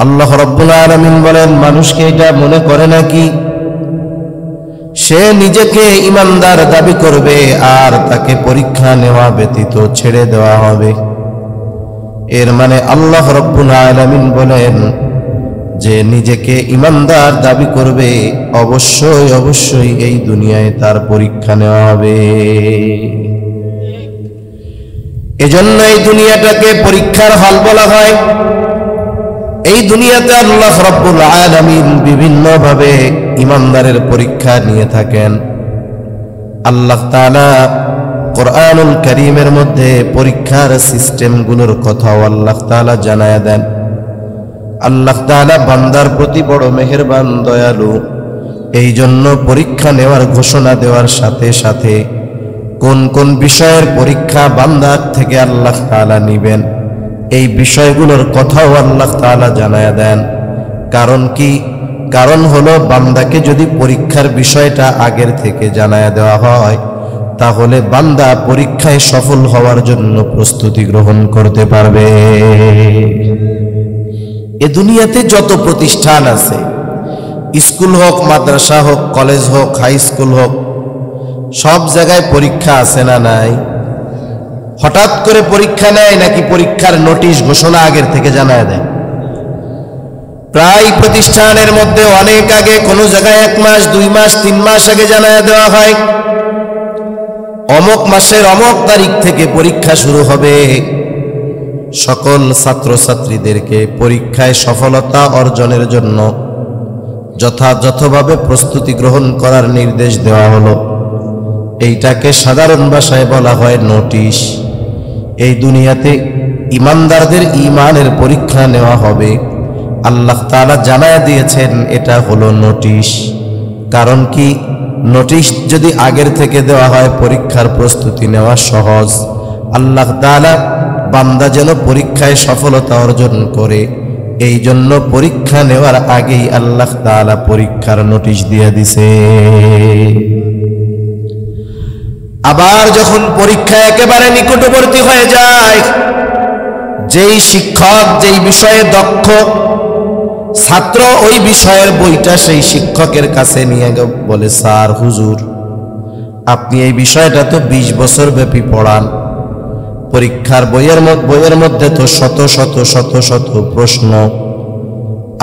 আল্লাহ রাব্বুল আলামিন বলেন, মানুষকে এটা মনে করে নাকি সে নিজেকে ঈমানদার দাবি করবে আর তাকে পরীক্ষা নেওয়া ব্যতীত ছেড়ে দেওয়া হবে? এর মানে আল্লাহ রাব্বুল আলামিন বলেন যে নিজেকে ঈমানদার দাবি করবে, অবশ্যই অবশ্যই এই দুনিয়ায় তার পরীক্ষা নেওয়া হবে। এজন্য এই দুনিয়াটাকে পরীক্ষার হল বলা হয়। এই দুনিয়াতে আল্লাহ রাব্বুল আলামিন বিভিন্ন ভাবে ঈমানদারের পরীক্ষা নিয়ে থাকেন। আল্লাহ তাআলা কোরআনুল কারীমের মধ্যে পরীক্ষার সিস্টেমগুলোর কথাও আল্লাহ তাআলা জানায়া দেন। আল্লাহ তাআলা বান্দার প্রতি বড় মেহেরবান, দয়ালু। এই জন্য পরীক্ষা নেওয়ার ঘোষণা দেওয়ার সাথে সাথে কোন কোন বিষয়ের পরীক্ষা বান্দার থেকে আল্লাহ তাআলা নিবেন, এই বিষয়গুলোর কথাও আল্লাহ তাআলা জানায়া দেন। কারণ কি? কারণ হলো বান্দাকে যদি পরীক্ষার বিষয়টা আগের থেকে জানায়া দেওয়া হয়, তাহলে বান্দা পরীক্ষায় সফল হওয়ার জন্য প্রস্তুতি গ্রহণ করতে পারবে। এ দুনিয়াতে যত প্রতিষ্ঠান আছে, স্কুল হোক, মাদ্রাসা হোক, কলেজ হোক, হাই স্কুল হোক, সব জায়গায় পরীক্ষা আছে না নাই? হঠাৎ করে পরীক্ষা নেয় নাকি পরীক্ষার নোটিশ ঘোষণা আগের থেকে জানায় দেয়? প্রায় প্রতিষ্ঠানের মধ্যে অনেক আগে, কোনো জায়গায় 1 মাস, 2 মাস, 3 মাস আগে জানায় দেওয়া হয়, অমুক মাসের অমুক তারিখ থেকে পরীক্ষা শুরু হবে। সকল ছাত্রছাত্রীদেরকে পরীক্ষায় সফলতা অর্জনের জন্য যথাযথভাবে প্রস্তুতি গ্রহণ করার নির্দেশ দেওয়া হলো। এইটাকে সাধারণ ভাষায় বলা হয় নোটিশ। এই দুনিয়াতে ঈমানদারদের ঈমানের পরীক্ষা নেওয়া হবে, আল্লাহ তাআলা জানায়া দিয়েছেন এটা হলো নোটিশ। কারণ কি? নোটিশ যদি আগের থেকে দেওয়া হয়, পরীক্ষার প্রস্তুতি নেওয়া সহজ। আল্লাহ তাআলা বান্দা যেন পরীক্ষায় সফলতা অর্জন করে, এই জন্য পরীক্ষা নেওয়ার আগেই আল্লাহ তাআলা পরীক্ষার নোটিশ দিয়ে দিছে। আবার যখন পরীক্ষা একেবারে নিকটবর্তী হয়ে যায়, যেই শিক্ষক যেই বিষয়ে দক্ষ, ছাত্র ওই বিষয়ের বইটা সেই শিক্ষকের কাছে নিয়ে বলে, স্যার, হুজুর, আপনি এই বিষয়টা তো 20 বছর ব্যাপী পড়ান, পরীক্ষার বইয়ের মধ্যে তো শত শত শত শত প্রশ্ন,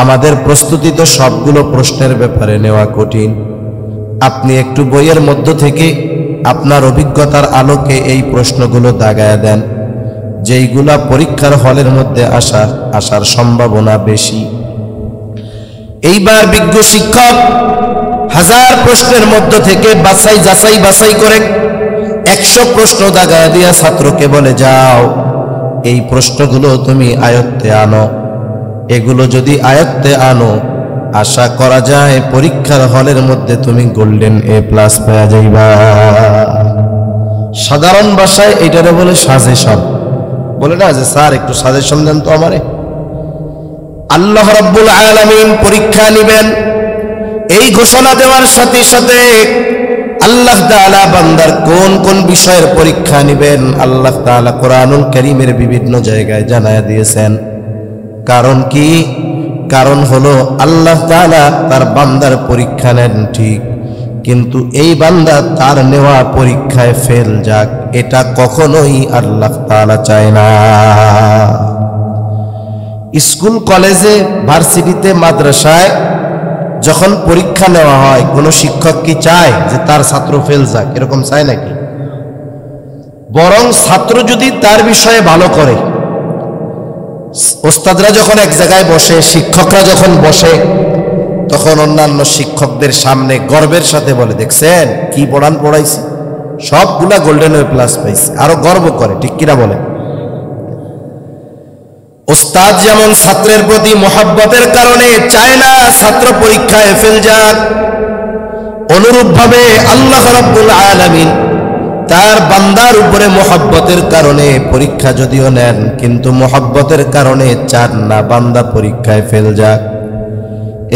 আমাদের প্রস্তুতি তো সবগুলো প্রশ্নের ব্যাপারে নেওয়া কঠিন, আপনি একটু বইয়ের মধ্য থেকে আপনার অভিজ্ঞতার আলোকে এই প্রশ্নগুলো দাগায়া দেন, যেইগুলা পরীক্ষার হলের মধ্যে আসার সম্ভাবনা বেশি। এইবার বিজ্ঞ শিক্ষক 1000 প্রশ্নের মধ্য থেকে যাচাই করে 100 প্রশ্ন দাগায়া দিয়া ছাত্রকে বলে, যাও এই প্রশ্নগুলো তুমি আয়ত্তে আনো, এগুলো যদি আয়ত্তে আনো, আশা করা যায় পরীক্ষার হলের মধ্যে তুমি গোল্ডেন A+ পেয়ে যাইবা। সাধারণ ভাষায় এটারে বলে সাজেশন। বলে না যে, স্যার একটু সাজেশন দেন তো আমারে। আল্লাহ রাব্বুল আলামিন পরীক্ষা নেবেন, এই ঘোষণা দেওয়ার সাথে সাথে আল্লাহ তাআলা বান্দার কোন কোন বিষয়ের পরীক্ষা নেবেন আল্লাহ তাআলা কোরআনুল কারীমের বিভিন্ন জায়গায় জানায়া দিয়েছেন। কারণ কি? কারণ হলো আল্লাহ তাআলা তার বান্দার পরীক্ষা নেন ঠিক, কিন্তু এই বান্দা তার নেওয়া পরীক্ষায় ফেল যাক, এটা কখনোই আল্লাহ তাআলা চায় না। স্কুল, কলেজে, ভার্সিটিতে, মাদ্রাসায় যখন পরীক্ষা নেওয়া হয়, কোনো শিক্ষক কি চায় যে তার ছাত্র ফেল যাক? এরকম চায় নাকি? বরং ছাত্র যদি তার বিষয়ে ভালো করে, ওস্তাদরা যখন এক জায়গায় বসে, শিক্ষকরা যখন বসে, তখন অন্যান্য শিক্ষকদের সামনে গর্বের সাথে বলে, দেখছেন কি পড়াইছি, সবগুলা গোল্ডেন A+ পাইছে, আরো গর্ব করে। ঠিক কিনা বলে? ওস্তাদ যেমন ছাত্রের প্রতি মহব্বতের কারণে চায় না ছাত্র পরীক্ষায় ফেল যাক, অনুরূপভাবে আল্লাহ রাব্বুল আলামিন তার বান্দার উপরে মহব্বতের কারণে পরীক্ষা যদিও নেন, কিন্তু মহব্বতের কারণে চান না বান্দা পরীক্ষায় ফেল যাক।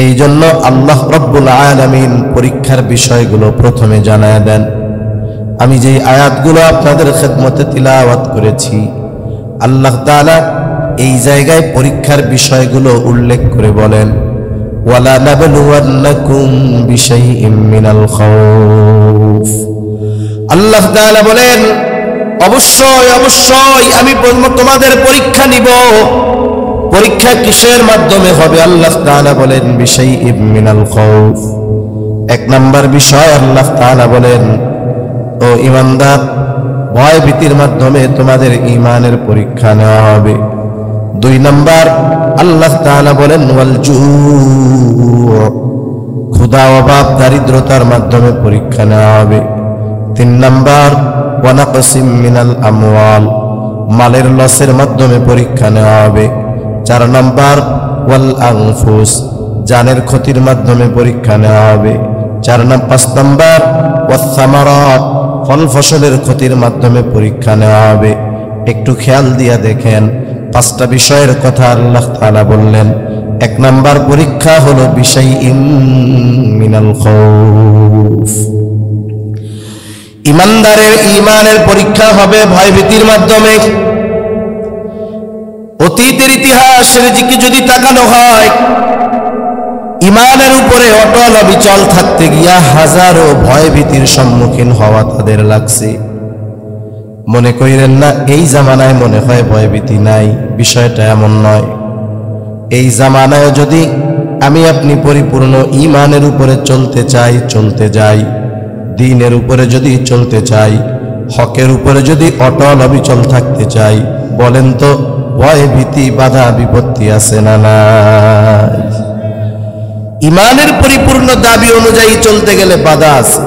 এই জন্য আল্লাহ রাব্বুল আলামিন পরীক্ষার বিষয়গুলো প্রথমে জানায়া দেন। আমি যেই আয়াতগুলো আপনাদের খেদমতে তিলাওয়াত করেছি, আল্লাহ তাআলা এই জায়গায় পরীক্ষার বিষয়গুলো উল্লেখ করে বলেন, ওয়ালা নাবলুওয়ান্নাকুম বিশাইইম মিনাল খাউফ। আল্লাহ তাআলা বলেন, অবশ্যই অবশ্যই আমি তোমাদের পরীক্ষা নিব। পরীক্ষা কিসের মাধ্যমে হবে? আল্লাহ তাআলা বলেন বিশাইইম মিনাল খাউফ। এক নাম্বার বিষয় আল্লাহ তাআলা বলেন, ও ঈমানদার, ভয় ভীতির মাধ্যমে তোমাদের ঈমানের পরীক্ষা নেওয়া হবে। দুই নাম্বার আল্লাহ তাআলা বলেন ওয়াল জু', ক্ষুধা অভাব দারিদ্রতার মাধ্যমে পরীক্ষা নেওয়া হবে। তিন নাম্বার ওয়া নাকসিম মিনাল আমওয়াল, মালের লসের মাধ্যমে পরীক্ষা নেওয়া হবে। চার নাম্বার ওয়াল আনফুস, জানের ক্ষতির মাধ্যমে পরীক্ষা নেওয়া হবে। পাঁচ নাম্বার ওয়াস সামারাত, ফল ফসলের ক্ষতির মাধ্যমে পরীক্ষা নেওয়া হবে। একটু খেয়াল দিয়া দেখেন, পাঁচটা বিষয়ের কথা আল্লাহ তাআলা বললেন। এক নাম্বার পরীক্ষা হলো বিশাইইম মিনাল খাউফ। ঈমানদারের ঈমানের পরীক্ষা হবে ভয়ভীতির মাধ্যমে। অতীতের ইতিহাসের দিকে যদি তাকানো হয়, ঈমানের উপরে অটল অবিচল থাকতে গিয়া হাজারো ভয়ভীতির সম্মুখীন হওয়া তাদের লাগছে। মনে করিলেন না এই জামানায় মনে হয় ভয়ভীতি নাই, বিষয়টা এমন নয়। এই জামানায় যদি আমি আপনি পরিপূর্ণ ঈমানের উপরে চলতে যাই, দ্বীনের উপরে যদি চলতে চাই, হকের উপরে যদি অটল অবিচল থাকতে চাই, বলেন তো ভয় ভীতি বাধা বিপত্তি আছে না নাই? ঈমানের পরিপূর্ণ দাবি অনুযায়ী চলতে গেলে বাধা আছে।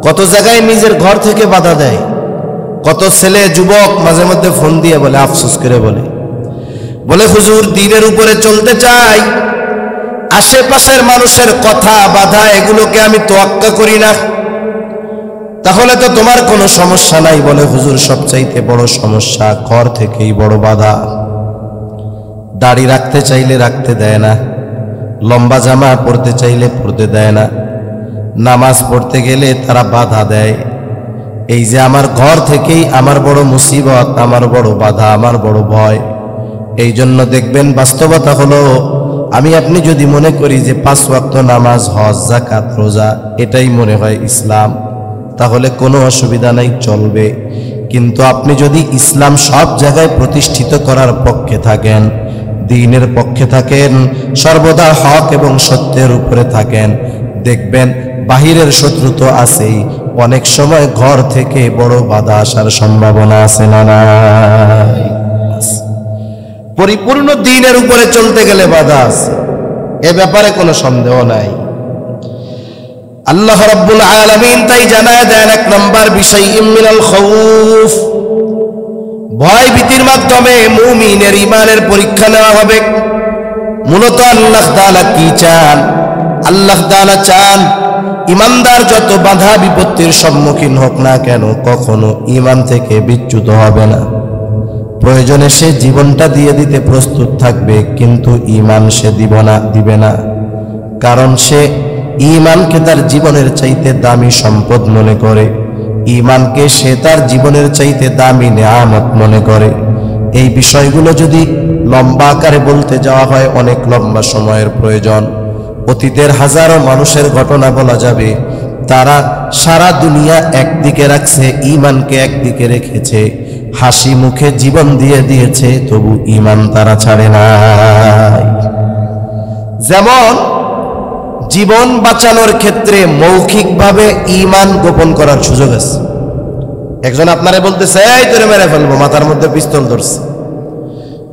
কত জায়গায় নিজের ঘর থেকে বাধা দেয়। কত ছেলে যুবক মাঝে মধ্যে ফোন দিয়ে বলে, আফসোস করে বলে হুজুর দ্বীনের উপরে চলতে চাই, আশেপাশের মানুষের কথা বাধা এগুলোকে আমি তোয়াক্কা করি না। তাহলে তো তোমার কোনো সমস্যা নাই। বলে হুজুর সবচাইতে বড় সমস্যা ঘর থেকেই বড় বাধা। দাড়ি রাখতে চাইলে রাখতে দেয় না, লম্বা জামা পরতে চাইলে পরতে দেয় না, নামাজ পড়তে গেলে তারা বাধা দেয়। এই যে আমার ঘর থেকেই আমার বড় মুসিবত, আমার বড় বাধা, আমার বড় ভয়। এই জন্য দেখবেন বাস্তবতা হলো, আমি আপনি যদি মনে করি যে 5 ওয়াক্ত নামাজ, হজ, যাকাত, রোজা এটাই মনে হয় ইসলাম, তাহলে কোনো অসুবিধা নাই, চলবে। কিন্তু আপনি যদি ইসলাম সব জায়গায় প্রতিষ্ঠিত করার পক্ষে থাকেন, দ্বীনের পক্ষে থাকেন, সর্বদা হক এবং সত্যের উপরে থাকেন, দেখবেন বাহিরের শত্রু তো আছেই, অনেক সময় ঘর থেকে বড় বাধা আসার সম্ভাবনা আছে না নাই? পরিপূর্ণ দ্বীনের উপরে চলতে গেলে বাধা আছে, এ ব্যাপারে কোনো সন্দেহ নাই। আল্লাহ রাব্বুল আলামিন তাই জানায় দেন, এক নাম্বার বিশাইইম মিনাল খাউফ, ভয় ভীতির মাধ্যমে মুমিনের ঈমানের পরীক্ষা নেওয়া হবে। মূলত আল্লাহ তাআলা কি চান? আল্লাহ তাআলা চান ঈমানদার যত বাধা বিপত্তির সম্মুখীন হোক না কেন, কখনো ঈমান থেকে বিচ্যুত হবে না। প্রয়োজনে সে জীবনটা দিয়ে দিতে প্রস্তুত থাকবে, কিন্তু ঈমান সে দিবে না। কারণ সে ঈমানকে তার জীবনের চাইতে দামি সম্পদ মনে করে, ঈমানকে সে তার জীবনের চাইতে দামি নেয়ামত মনে করে। এই বিষয়গুলো যদি লম্বা আকারে বলতে যাওয়া হয়, অনেক লম্বা সময়ের প্রয়োজন। অতীতের হাজারো মানুষের ঘটনা বলা যাবে, তারা সারা দুনিয়া একদিকে রাখছে, ঈমানকে একদিকে রেখেছে, হাসি মুখে জীবন দিয়ে দিয়েছে, তবু ঈমান তারা ছাড়ে নাই। যেমন জীবন বাঁচানোর ক্ষেত্রে মৌখিকভাবে ঈমান গোপন করার সুযোগ আছে। একজন আপনারে বলতেছে, এই তোরে মেরে ফেলবো, মাথার মধ্যে পিস্তল ধরছে,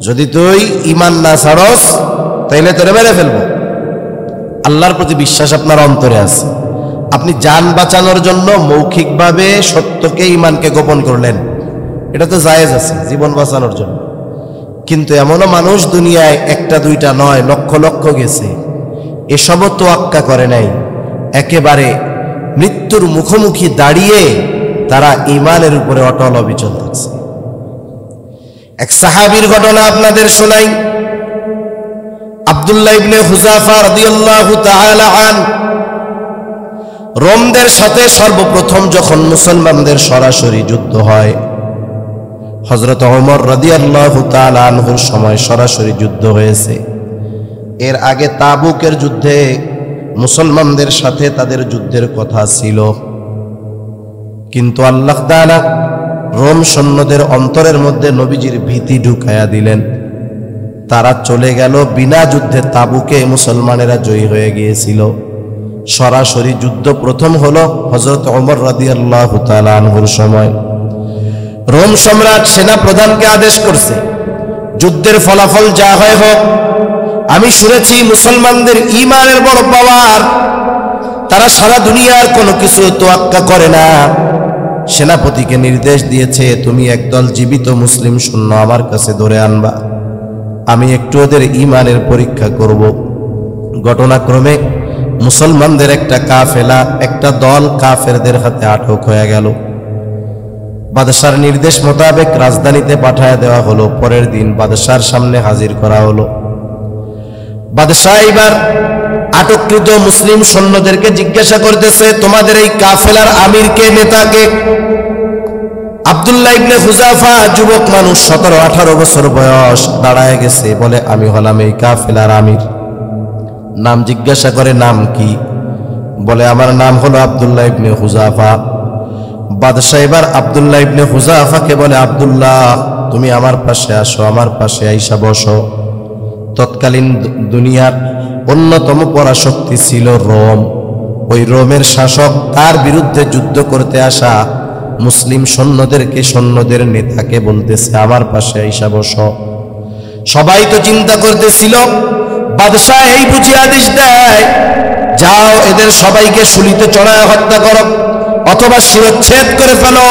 যদি তুই ঈমান না ছাড়স তাইলে তোরে মেরে ফেলবো। আল্লাহর প্রতি বিশ্বাস আপনার অন্তরে আছে, আপনি জান বাঁচানোর জন্য মৌখিকভাবে সত্যকে ঈমানকে গোপন করলেন, এটা তো জায়েজ আছে জীবন বাঁচানোর জন্য। কিন্তু এমনও মানুষ দুনিয়ায় একটা দুইটা নয়, লক্ষ লক্ষ গেছে, এসবও তোয়াক্কা করে নাই, একেবারে মৃত্যুর মুখোমুখি দাঁড়িয়ে তারা ঈমানের উপরে অটল অবিচল থাকছে। এক সাহাবীর ঘটনা আপনাদের শোনাই। আব্দুল্লাহ ইবনে হুযাফা রাদিয়াল্লাহু তাআলা আনহু রোমদের সাথে সর্বপ্রথম যখন মুসলমানদের সরাসরি যুদ্ধ হয়, হযরত ওমর রাদিয়াল্লাহু তাআলা আনহুর সময় সরাসরি যুদ্ধ হয়েছে। এর আগে তাবুকের যুদ্ধে মুসলমানদের সাথে তাদের যুদ্ধের কথা ছিল, কিন্তু আল্লাহ তাআলা রোম সৈন্যদের অন্তরের মধ্যে নবীজির ভীতি ঢুকায়া দিলেন। তারা চলে গেল বিনা যুদ্ধে। তাবুকে মুসলমানেরা জয়ী হয়ে গিয়েছিল। সরাসরি যুদ্ধ প্রথম হলো হযরত ওমর রাদিয়াল্লাহু তাআলা আনহুর সময়। রোম সম্রাট সেনা প্রধানকে আদেশ করছে, যুদ্ধের ফলাফল যা হয় হোক। আমি শুনেছি মুসলমানদের ঈমানের বড় পাওয়ার, তারা সারা দুনিয়ার কোনো কিছু তোয়াক্কা করে না। সেনাপতিকে নির্দেশ দিয়েছে, তুমি একদল জীবিত মুসলিম সৈন্য আমার কাছে ধরে আনবা, আমি একটু ওদের ঈমানের পরীক্ষা করব। ঘটনাক্রমে মুসলমানদের একটা কাফেলা, একটা দল কাফেরদের হাতে আটক হয়ে গেল। বাদশার নির্দেশ মোতাবেক রাজধানীতে পাঠায় দেওয়া হলো। পরের দিন বাদশার সামনে হাজির করা হলো। বাদশাহ এবার আটককৃত মুসলিম সৈন্যদেরকে জিজ্ঞাসা করতেছে, তোমাদের এই কাফেলার আমির কে, নেতা কে? আব্দুল্লাহ ইবনে হুযাফা যুবক মানুষ, 17-18 বছর বয়স, দাঁড়ায় গেছে, বলে আমি হলাম এই কাফেলার আমির। নাম জিজ্ঞাসা করে, নাম কি? বলে আমার নাম হলো আব্দুল্লাহ ইবনে হুযাফা। বাদশাহ এবার আব্দুল্লাহ ইবনে হুযাফাকে বলে, আব্দুল্লাহ তুমি আমার পাশে আসো, আমার পাশে আইসা বসো। তৎকালীন দুনিয়ার অন্যতম পরাশক্তি ছিল রোম। ওই রোমের শাসক তার বিরুদ্ধে যুদ্ধ করতে আসা মুসলিম সৈন্যদেরকে, সৈন্যদের নেতাকে বলতেছে আমার পাশে আইসা বসো। সবাই তো চিন্তা করতেছিল বাদশাহ এই বুঝি আদেশ দেয়, যাও এদের সবাইকে শুলিতে চড়ায় হত্যা করো অথবা শিরচ্ছেদ করে ফেলো।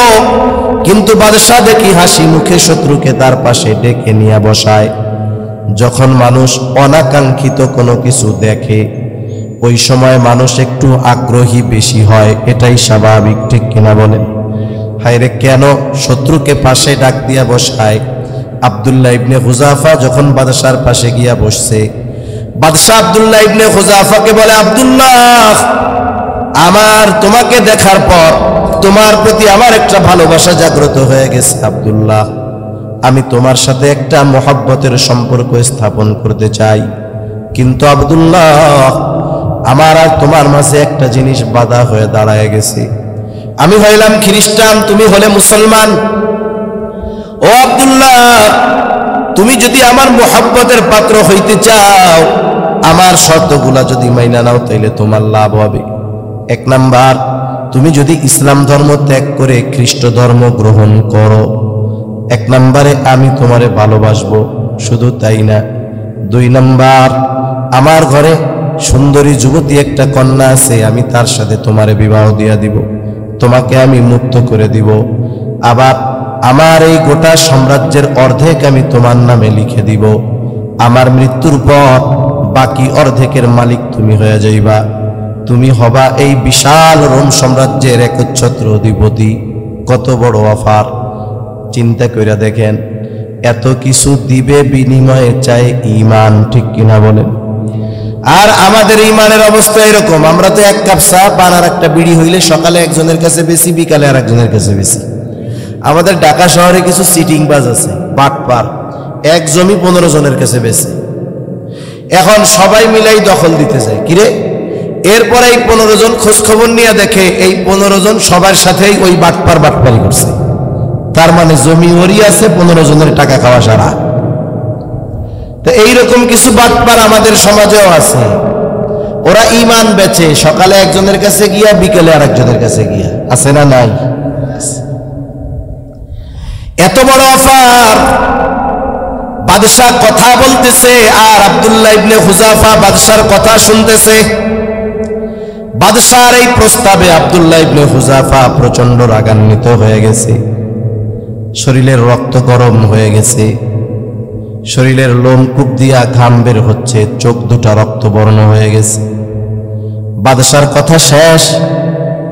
কিন্তু বাদশাহ দেখি হাসি মুখে শত্রুকে তার পাশে ডেকে নিয়ে বসায়। যখন মানুষ অনাকাঙ্ক্ষিত কোনো কিছু দেখে, ওই সময় মানুষ একটু আগ্রহী বেশি হয়, এটাই স্বাভাবিক, ঠিক কিনা বলেন? হায়রে, কেন শত্রুকে পাশে ডাক দিয়া বসায়? আব্দুল্লাহ ইবনে হুযাফা যখন বাদশার পাশে গিয়া বসছে, বাদশাহ আব্দুল্লাহ ইবনে হুযাফাকে বলে, আব্দুল্লাহ আমার তোমাকে দেখার পর তোমার প্রতি আমার একটা ভালোবাসা জাগ্রত হয়ে গেছে। আব্দুল্লাহ, আমি তোমার সাথে একটা মহব্বতের সম্পর্ক স্থাপন করতে চাই, কিন্তু আব্দুল্লাহ আমার আর তোমার মাঝে একটা জিনিস বাধা হয়ে দাঁড়ায় গেছে। আমি হইলাম খ্রিস্টান, তুমি হলে মুসলমান। ও আব্দুল্লাহ, তুমি যদি আমার মহব্বতের পাত্র হইতে চাও, আমার শর্তগুলা যদি মাইনা নাও, তাইলে তোমার লাভ হবে। 1 নাম্বার, তুমি যদি ইসলাম ধর্ম ত্যাগ করে খ্রিস্ট ধর্ম গ্রহণ করো, 1 নম্বরে আমি তোমারে ভালোবাসবো, শুধু তাই না। 2 নাম্বার, আমার ঘরে সুন্দরী যুবতী একটা কন্যা আছে, আমি তার সাথে তোমারে বিবাহ দিয়া দিব, তোমাকে আমি মুক্ত করে দিব। আবার আমার এই গোটা সাম্রাজ্যের অর্ধেক আমি তোমার নামে লিখে দিব। আমার মৃত্যুর পর বাকি অর্ধেকের মালিক তুমি হয়ে যাইবা। তুমি হবা এই বিশাল রোম সাম্রাজ্যের একচ্ছত্র অধিপতি। কত বড় অফার! চিন্তা কইরা দেখেন, এত কিছু দিবে, বিনিময়ে চাই ঈমান, ঠিক কিনা বলেন? আর আমাদের ঈমানের অবস্থা এরকম, আমরা তো 1 কাপ চা, পান আর একটা বিড়ি হইলে সকালে একজনের কাছে বেশি, বিকালে আর একজনের কাছে বেশি। আমাদের ঢাকা শহরে কিছু সিটিং বাজ আছে, বাটপার, 1 জমি 15 জনের কাছে বেশি। এখন সবাই মিলাই দখল দিতে যায়, কিরে? এরপরে এই 15 জন খোঁজ খবর নিয়ে দেখে এই 15 জন সবার সাথেই ওই বাটপারি করছে। তার মানে জমি ওরই আছে, 15 জনের টাকা খাওয়া সারা। তো এইরকম কিছু বাটপার আমাদের সমাজেও আছে। ওরা ঈমান বেচে, সকালে একজনের কাছে গিয়া, বিকেলে আর একজনের কাছে গিয়া। আছে না নাই? এত বড় অফার! বাদশাহ কথা বলতেছে আর আব্দুল্লাহ ইবনে হুযাফা বাদশার কথা শুনতেছে। বাদশার এই প্রস্তাবে আব্দুল্লাহ ইবনে হুযাফা প্রচন্ড রাগান্বিত হয়ে গেছে। শরীরের রক্ত গরম হয়ে গেছে, শরীরের লোমকূপ দিয়া ঘাম বের হচ্ছে, চোখ দুটা রক্তবর্ণ হয়ে গেছে। বাদশার কথা শেষ,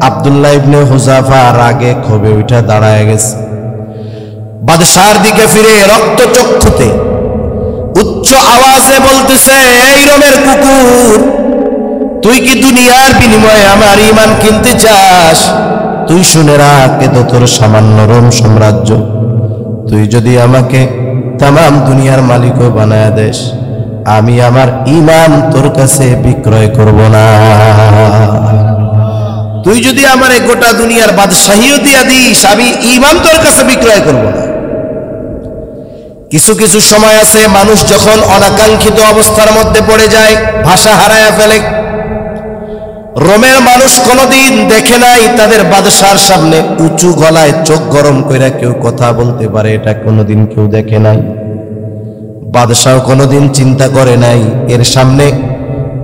আব্দুল্লাহ ইবনে হুযাফা রাগে ক্ষোভে উঠে দাঁড়ায় গেছে। বাদশার দিকে ফিরে রক্তচক্ষুতে উচ্চ আওয়াজে বলতেছে, এই রোমের কুকুর, তুই কি দুনিয়ার বিনিময়ে আমার ঈমান কিনতে চাস? তুই শুনে রাখ, এ তো তোর সামান্য রোম সাম্রাজ্য। তুই যদি আমাকে তামাম দুনিয়ার মালিকও বানায়া দেস, আমি আমার ঈমান তোর কাছে বিক্রয় করব না। তুই যদি আমার গোটা দুনিয়ার বাদশাহীও দিয়া দিস, আমি ঈমান তোর কাছে বিক্রয় করব না। কিছু কিছু সময় আছে মানুষ যখন অনাকাঙ্ক্ষিত অবস্থার মধ্যে পড়ে যায়, ভাষা হারায়া ফেলে। রোমের মানুষ কোনোদিন দেখে নাই তাদের বাদশার সামনে উঁচু গলায় চোখ গরম কইরা কেউ কথা বলতে পারে, এটা কোনোদিন কেউ দেখে নাই। বাদশাও কোনোদিন চিন্তা করে নাই এর সামনে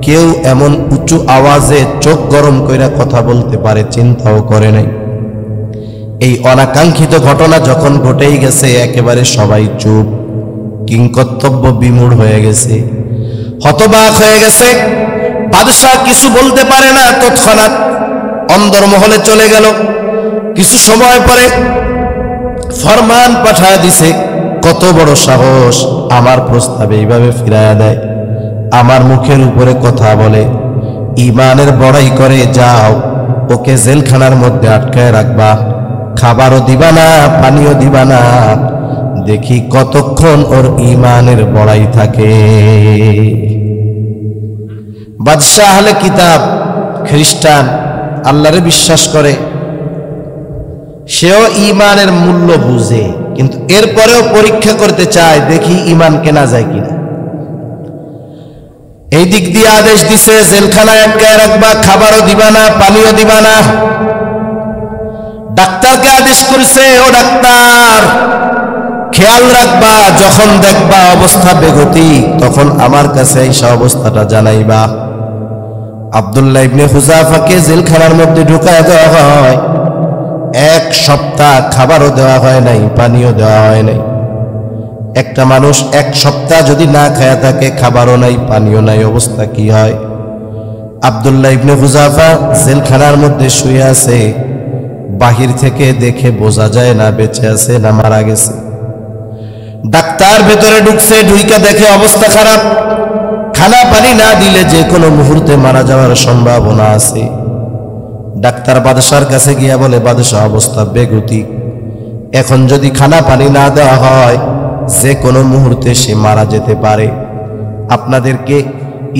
কেউ এমন উঁচু আওয়াজে চোখ গরম কইরা কথা বলতে পারে, চিন্তাও করে নাই। এই অনাকাঙ্ক্ষিত ঘটনা যখন ঘটেই গেছে, একেবারে সবাই চুপ, কিংকর্তব্য বিমূঢ় হয়ে গেছে, হতবাক হয়ে গেছে। বাদশাহ কিছু বলতে পারে না, তৎক্ষণাৎ অন্দরমহলে চলে গেল। কিছু সময় পরে ফরমান পাঠায় দিছে, কত বড় সাহস আমার প্রস্তাবে এইভাবে ফিরাইয়া দেয়, আমার মুখের উপরে কথা বলে, ঈমানের বড়াই করে, যাও ওকে জেলখানার মধ্যে আটকায় রাখবা, খাবারও দিবা না, পানিও দিবা না, দেখি কতক্ষণ ওর ঈমানের বড়াই থাকে। বাদশাহ আহলে কিতাব, খ্রিস্টান, আল্লাহরে বিশ্বাস করে, সেও ঈমানের মূল্য বুঝে, কিন্তু এরপরেও পরীক্ষা করতে চায়, দেখি ঈমান কেনা যায় কিনা। এই দিক দিয়ে আদেশ দিছে, জেলখানায় আটকায় রাখবা, খাবারও দিবা না, পানিও দিবা না। ডাক্তারকে আদেশ করছে, ও ডাক্তার খেয়াল রাখবা, যখন দেখবা অবস্থা বেগতি, তখন আমার কাছে এই অবস্থাটা জানাইবা। আব্দুল্লাহ ইবনে হুযাফাকে জেলখানার মধ্যে ঢুকায় দেওয়া হয়, 1 সপ্তাহ খাবারও দেওয়া হয় নাই, পানিও দেওয়া হয় নাই। একটা মানুষ 1 সপ্তাহ যদি না খায়া থাকে, খাবারও নাই, পানিও নাই, অবস্থা কি হয়? আব্দুল্লাহ ইবনে হুযাফা জেলখানার মধ্যে শুয়ে আছে, বাহির থেকে দেখে বোঝা যায় না বেঁচে আছে না মারা গেছে। ডাক্তার ভেতরে ঢুকছে, ঢুইকা দেখে অবস্থা খারাপ, খানা পানি না দিলে যে কোনো মুহূর্তে মারা যাওয়ার সম্ভাবনা আছে। ডাক্তার বাদশার কাছে গিয়া বলে, বাদশাহ অবস্থা বেগতি, এখন যদি খানা পানি না দেওয়া হয় যে কোনো মুহূর্তে সে মারা যেতে পারে। আপনাদেরকে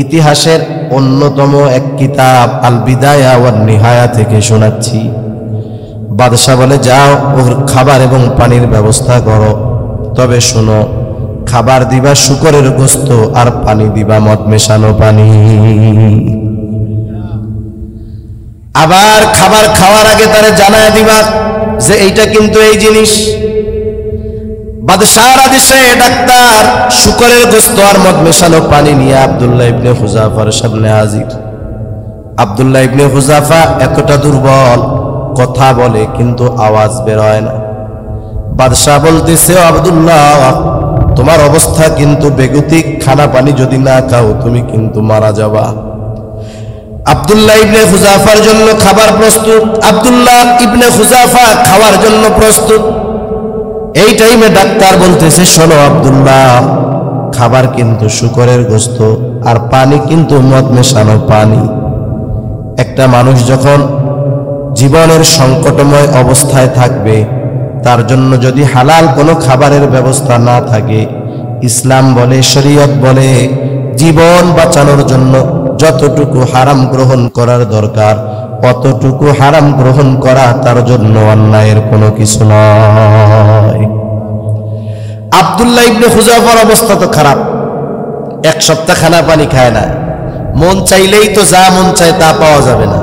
ইতিহাসের অন্যতম এক কিতাব আল বিদায়া ওয়ান নিহায়া থেকে শোনাচ্ছি। বাদশাহ বলে, যাও ওর খাবার এবং পানির ব্যবস্থা করো, তবে শোনো, খাবার দিবা শুকরের গোস্ত আর পানি দিবা মদ মেশানো পানি। আবার খাবার খাওয়ার আগে তারে জানায় দিবা যে এইটা কিন্তু এই জিনিস। বাদশাহর আদেশে ডাক্তার শুকরের গোস্ত আর মদ মেশানো পানি নিয়ে আব্দুল্লাহ ইবনে হুযাফার সামনে হাজির। আব্দুল্লাহ ইবনে হুযাফা এতটা দুর্বল, কথা বলে কিন্তু আওয়াজ বের হয় না। বাদশাহ বলতেছে, আব্দুল্লাহ তোমার অবস্থা কিন্তু বেগতিক, খানা পানি যদি না খাও তুমি কিন্তু মারা যাবা। আব্দুল্লাহ ইবনে হুযাফার জন্য খাবার প্রস্তুত, আব্দুল্লাহ ইবনে হুযাফা খাওয়ার জন্য প্রস্তুত। এই টাইমে ডাক্তার বলতেছে, শোনো আব্দুল্লাহ, খাবার কিন্তু শুকরের গোস্ত আর পানি কিন্তু মদ মেশানো পানি। একটা মানুষ যখন জীবনের সংকটময় অবস্থায় থাকবে, তার জন্য যদি হালাল কোনো খাবারের ব্যবস্থা না থাকে, ইসলাম বলে, শরীয়ত বলে, জীবন বাঁচানোর জন্য যতটুকু হারাম গ্রহণ করার দরকার অতটুকু হারাম গ্রহণ করা তার জন্য অন্যায়ের কোনো কিছু নয়। আব্দুল্লাহ ইবনে হুযাফার অবস্থা তো খারাপ, 1 সপ্তাহ খানা পানি খায় না, মন চাইলেই তো যা মন চায় তা পাওয়া যাবে না,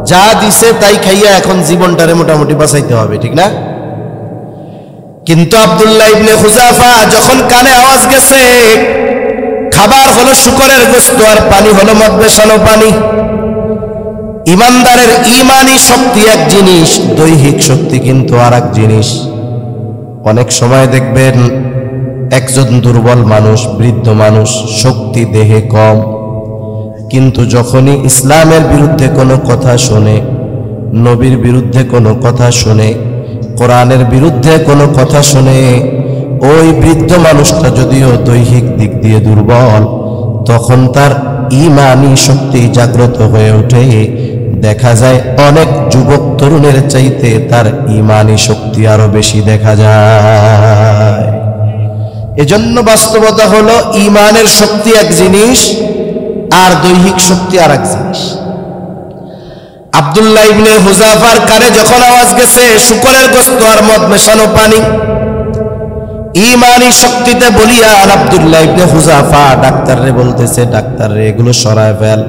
যা দিছে তাই খাইয়া এখন জীবনটারে মোটামুটি বাঁচাইতে হবে, ঠিক না? কিন্তু আব্দুল্লাহ ইবনে হুযাফা যখন কানে আওয়াজ গেছে খাবার হলো শুকরের গোস্ত আর পানি হলো মদ মেশানো পানি। ইমানদারের ইমানি শক্তি এক জিনিস, দৈহিক শক্তি কিন্তু আর এক জিনিস। অনেক সময় দেখবেন একজন দুর্বল মানুষ, বৃদ্ধ মানুষ, শক্তি দেহে কম, কিন্তু যখনই ইসলামের বিরুদ্ধে কোনো কথা শোনে, নবীর বিরুদ্ধে কোনো কথা শোনে, কোরআনের বিরুদ্ধে কোনো কথা শোনে, ওই বৃদ্ধ মানুষটা যদিও দৈহিক দিক দিয়ে দুর্বল, তখন তার ইমানি শক্তি জাগ্রত হয়ে ওঠে, দেখা যায় অনেক যুবক তরুণের চাইতে তার ঈমানি শক্তি আরো বেশি দেখা যায়। এজন্য বাস্তবতা হলো ঈমানের শক্তি এক জিনিস আর দৈহিক শক্তি আর এক জিনিস। আব্দুল্লাহ ইবনে হুযাফার কানে যখন আওয়াজ গেছে শুকরের গোশত আর মদ মেশানো পানি, ঈমানি শক্তিতে বলিয়ান আব্দুল্লাহ ইবনে হুযাফা ডাক্তাররে বলতেছে, ডাক্তার রে এগুলো সরায় ফেল,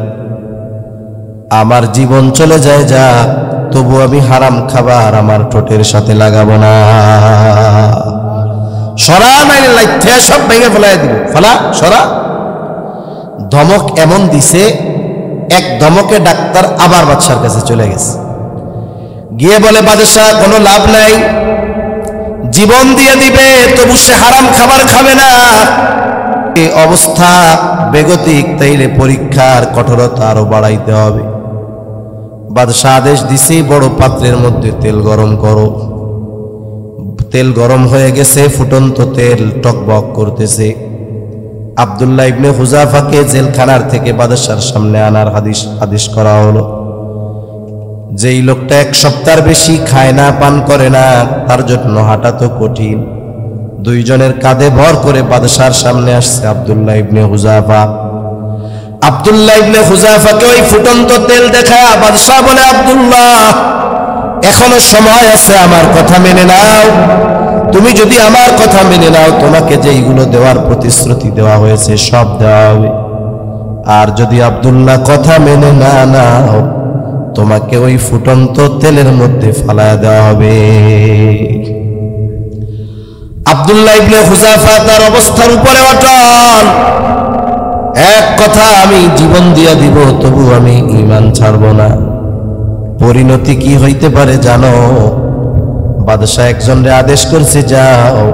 আমার জীবন চলে যায় যা, তবু আমি হারাম খাবার আমার ঠোঁটের সাথে লাগাবো না। সরা নাইলে লাইতে সব ভেঙে ফেলাই দিব, ফেলা সরা। ধমক এমন দিছে, এক ধমকে ডাক্তার আবার বাদশার কাছে চলে গেছে, গিয়ে বলে বাদশাহ কোনো লাভ নাই, জীবন দিয়ে দিবে তবু সে হারাম খাবার খাবে না। এই অবস্থা বেগতিক, তাইলে পরীক্ষার কঠোরতা আরো বাড়াইতে হবে। বাদশাহ আদেশ দিছে বড় পাত্রের মধ্যে তেল গরম করো। তেল গরম হয়ে গেছে, ফুটন্ত তেল টকবক করতেছে। আব্দুল্লাহ ইবনে হুযাফাকে জেলখানার থেকে বাদশার সামনে আনার আদেশ করা হলো। যেই লোকটা এক সপ্তাহের বেশি খায় না, পান করে না, তার জন্য হাঁটা তো কঠিন। দুইজনের কাঁধে ভর করে বাদশার সামনে আসছে আব্দুল্লাহ ইবনে হুযাফা। আব্দুল্লাহ ইবনে হুযাফাকে ওই ফুটন্ত তেল দেখা বাদশা বলে, আব্দুল্লাহ এখনো সময় আছে, আমার কথা মেনে নাও। তুমি যদি আমার কথা মেনে নাও, তোমাকে যেইগুলো দেওয়ার প্রতিশ্রুতি দেওয়া হয়েছে সব দেওয়া হবে। আর যদি আব্দুল্লাহ কথা মেনে না নাও, তোমাকে ওই ফুটন্ত তেলের মধ্যে ফালায়া দেওয়া হবে। আব্দুল্লাহ ইবনে হুযাফা তার অবস্থার উপরে অটল, এক কথা আমি জীবন দিয়া দিব তবু আমি ঈমান ছাড়ব না। পরিণতি কি হইতে পারে জানো? বাদশাহ একজনরে আদেশ করছে, যাও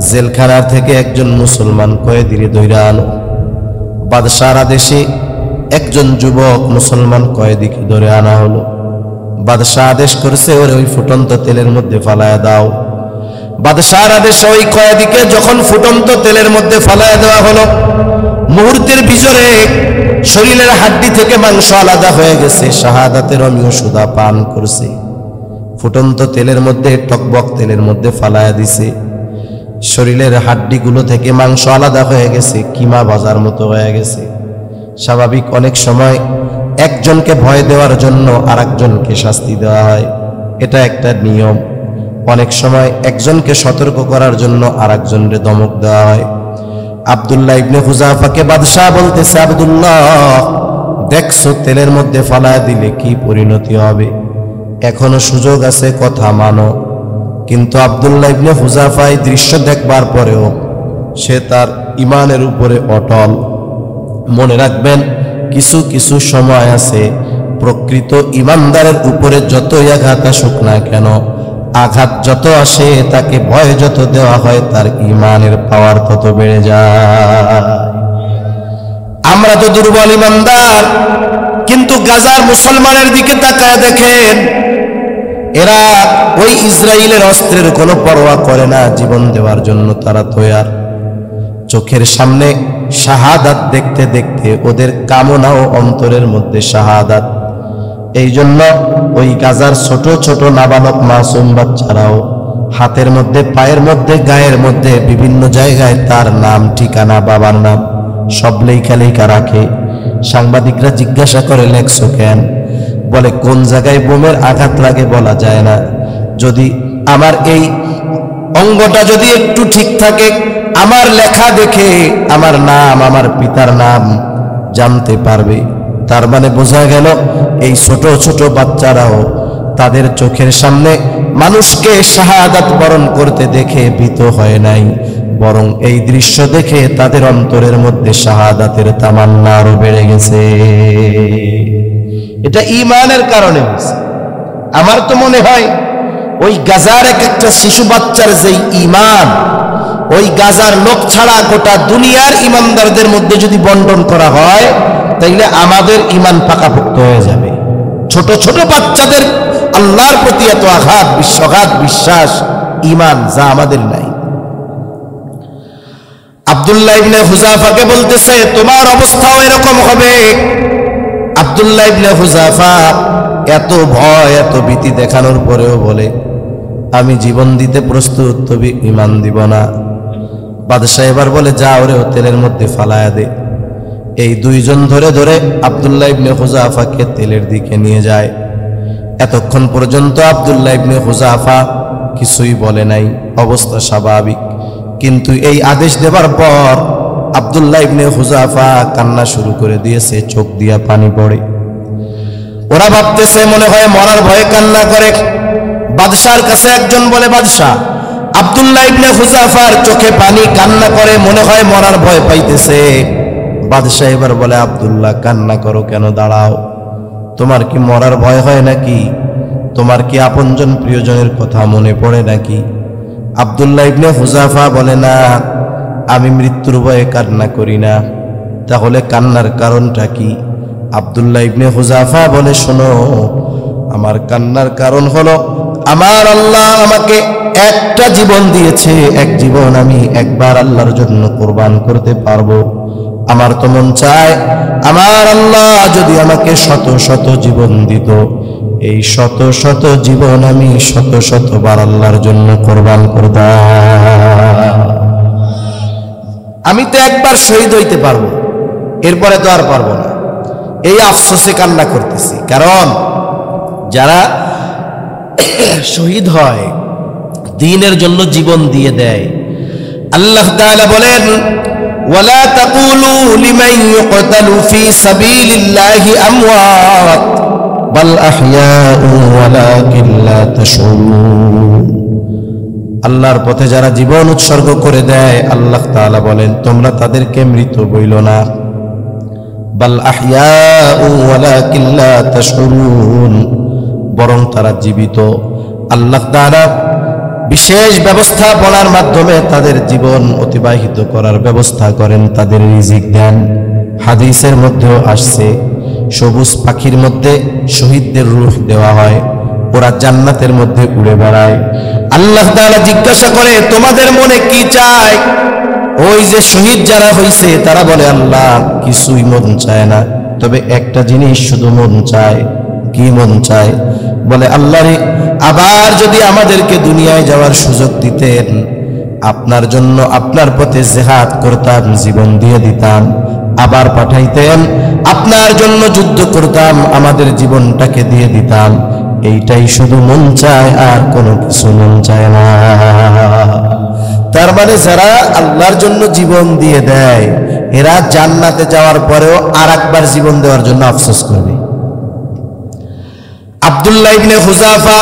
জেলখানার থেকে একজন মুসলমান কয়েদিরে ধইরা আনো। বাদশাহর আদেশে একজন যুবক মুসলমান কয়েদিকে ধরে আনা হলো। বাদশাহ আদেশ করেছে ওরে ওই ফুটন্ত তেলের মধ্যে ফালায়া দাও। বাদশাহর আদেশে ওই কয়েদিকে যখন ফুটন্ত তেলের মধ্যে ফালায়া দেওয়া হলো, মুহূর্তের ভিতরে শরীরের হাড্ডি থেকে মাংস আলাদা হয়ে গেছে, শাহাদাতের অমীয় সুধা পান করছে। ফুটন্ত তেলের মধ্যে, টকবক তেলের মধ্যে ফালায়া দিছে, শরীরের হাড্ডিগুলো থেকে মাংস আলাদা হয়ে গেছে, কিমা ভাজার মতো হয়ে গেছে। স্বাভাবিক অনেক সময় একজনকে ভয় দেওয়ার জন্য আরেকজনকে শাস্তি দেওয়া হয়, এটা একটা নিয়ম। অনেক সময় একজনকে সতর্ক করার জন্য আরেকজনকে ধমক দেওয়া হয়। আব্দুল্লাহ ইবনে হুযাফাকে বাদশাহ বলতেছে, আব্দুল্লাহ দেখছো তেলের মধ্যে ফালায়া দিলে কি পরিণতি হবে, এখনো সুযোগ আছে, কথা মানো। কিন্তু আব্দুল্লাহ ইবনে হুযাফা এই দৃশ্য দেখবার পরেও সে তার ঈমানের উপরে অটল। মনে রাখবেন, কিছু কিছু সময় আছে প্রকৃত ঈমানদারের উপরে যতই আঘাত আসুক না কেন, আঘাত যত আসে, তাকে ভয় যত দেওয়া হয়, তার ঈমানের পাওয়ার তত বেড়ে যায়। আমরা তো দুর্বল ঈমানদার, কিন্তু গাজার মুসলমানের দিকে তাকায় দেখেন, এরা ওই ইসরায়েলের অস্ত্রের কোনো পরোয়া করে না, জীবন দেওয়ার জন্য তারা তৈয়ার। চোখের সামনে শাহাদাত দেখতে দেখতে ওদের কামনা ও অন্তরের মধ্যে শাহাদাত। এই জন্য ওই গাজার ছোট ছোট নাবালক মাসুম বাচ্চারাও হাতের মধ্যে, পায়ের মধ্যে, গায়ের মধ্যে বিভিন্ন জায়গায় তার নাম, ঠিকানা, বাবার নাম সব লেখা লেখা রাখে। সাংবাদিকরা জিজ্ঞাসা করে, লেখছো কেন? বলে কোন জায়গায় বোমের আঘাত লাগে বলা যায় না, যদি আমার এই অঙ্গটা যদি একটু ঠিক থাকে, আমার লেখা দেখে আমার নাম, আমার পিতার নাম জানতে পারবে। তার মানে বোঝা গেল এই ছোট ছোট বাচ্চারাও তাদের চোখের সামনে মানুষকে শাহাদাত বরণ করতে দেখে ভীত হয় নাই, বরং এই দৃশ্য দেখে তাদের অন্তরের মধ্যে শাহাদাতের তামান্না আরো বেড়ে গেছে। এটা ঈমানের কারণে হয়েছে। আমার তো মনে হয় ওই গাজার এক একটা শিশু বাচ্চার যেই ঈমান, ওই গাজার লোক ছাড়া গোটা দুনিয়ার ঈমানদারদের মধ্যে যদি বন্টন করা হয়, তাইলে আমাদের ঈমান পাকাপোক্ত হয়ে যাবে। ছোট ছোট বাচ্চাদের আল্লাহর প্রতি এত আঘাত, বিশ্বাস, ঈমান যা আমাদের নাই। আব্দুল্লাহ ইবনে হুযাফাকে বলতেছে, তোমার অবস্থাও এরকম হবে। আব্দুল্লাহ ইবনে হুযাফা এত ভয় এত ভীতি দেখানোর পরেও বলে আমি জীবন দিতে প্রস্তুত, তবে ঈমান দিব না। বাদশাহ এবার বলে যা ওরে তেলের মধ্যে ফালায়া দে। এই দুইজন ধরে ধরে আব্দুল্লাহ ইবনে হুযাফাকে তেলের দিকে নিয়ে যায়। এতক্ষণ পর্যন্ত আব্দুল্লাহ ইবনে হুযাফা কিছুই বলে নাই, অবস্থা স্বাভাবিক। কিন্তু এই আদেশ দেবার পর আব্দুল্লাহ ইবনে হুযাফা কান্না শুরু করে দিয়েছে, চোখ দিয়া পানি পড়ে। ওরা ভাবতেছে মনে হয় মরার ভয়ে কান্না করে। বাদশার কাছে একজন বলে বাদশাহ, আব্দুল্লাহ ইবনে হুযাফার চোখে পানি, কান্না করে, মনে হয় মরার ভয় পাইতেছে। বাদশাহ এবার বলে আব্দুল্লাহ কান্না করো কেন, দাঁড়াও, তোমার কি মরার ভয় হয় নাকি? তোমার কি আপনজন প্রিয়জনের কথা মনে পড়ে নাকি? আব্দুল্লাহ ইবনে হুযাফা বলে না, আমি মৃত্যুর ভয়ে কান্না করি না। তাহলে কান্নার কারণটা কি? আব্দুল্লাহ ইবনে হুযাফা বলে শোনো, আমার কান্নার কারণ হলো আমার আল্লাহ আমাকে একটা জীবন দিয়েছে, এক জীবন আমি একবার আল্লাহর জন্য কুরবান করতে পারবো। আমার তো মন চায় আমার আল্লাহ যদি আমাকে শত শত জীবন দিত, এই শত শত জীবন আমি শত শতবার আল্লাহর জন্য কুরবান করতাম। আমি তো একবার শহীদ হইতে পারবো, এরপরে তো আর পারবো না। এই আফসোসে কান্না করতেছি। কারণ যারা শহীদ হয়, দ্বীনের জন্য জীবন দিয়ে দেয়, আল্লাহ তাআলা বলেন ওয়ালা তাকুলু লিমান ইউকতালু ফি সাবিলিল্লাহি আমওয়াত বাল আহইয়াউ ওয়ালাকিন লা তাশউরুন। আল্লাহর পথে যারা জীবন উৎসর্গ করে দেয়, আল্লাহ তাআলা বলেন তোমরা তাদেরকে মৃত বইল না, বাল আহইয়াউ ওয়ালাকিন লা তাশউরুন, বরং তারা জীবিত। আল্লাহ তাআলা বিশেষ ব্যবস্থাপনার মাধ্যমে তাদের জীবন অতিবাহিত করার ব্যবস্থা করেন, তাদের রিজিক দেন। হাদিসের মধ্যেও আসছে সবুজ পাখির মধ্যে শহীদদের রূহ দেওয়া হয়, ওরা জান্নাতের মধ্যে উড়ে বেড়ায়। আল্লাহ তাআলা জিজ্ঞাসা করে তোমাদের মনে কি চায়? ওই যে শহীদ যারা হইছে তারা বলে আল্লাহ কিছুই মন চায় না, তবে একটা জিনিস শুধু মন চায়। কি মন চায়? বলে আল্লাহ রে, আবার যদি আমাদেরকে দুনিয়ায় যাওয়ার সুযোগ দিতেন, আপনার জন্য আপনার পথে জিহাদ করতাম, জীবন দিয়ে দিতাম, আবার পাঠাইতেন, আপনার জন্য যুদ্ধ করতাম, আমাদের জীবনটাকে দিয়ে দিতাম। এইটাই শুধু মন চায়, আর কোনো কিছু মন চায় না। তার মানে যারা আল্লাহর জন্য জীবন দিয়ে দেয়, এরা জান্নাতে যাওয়ার পরেও আর একবার জীবন দেওয়ার জন্য আফসোস করবে। আব্দুল্লাহ ইবনে হুযাফা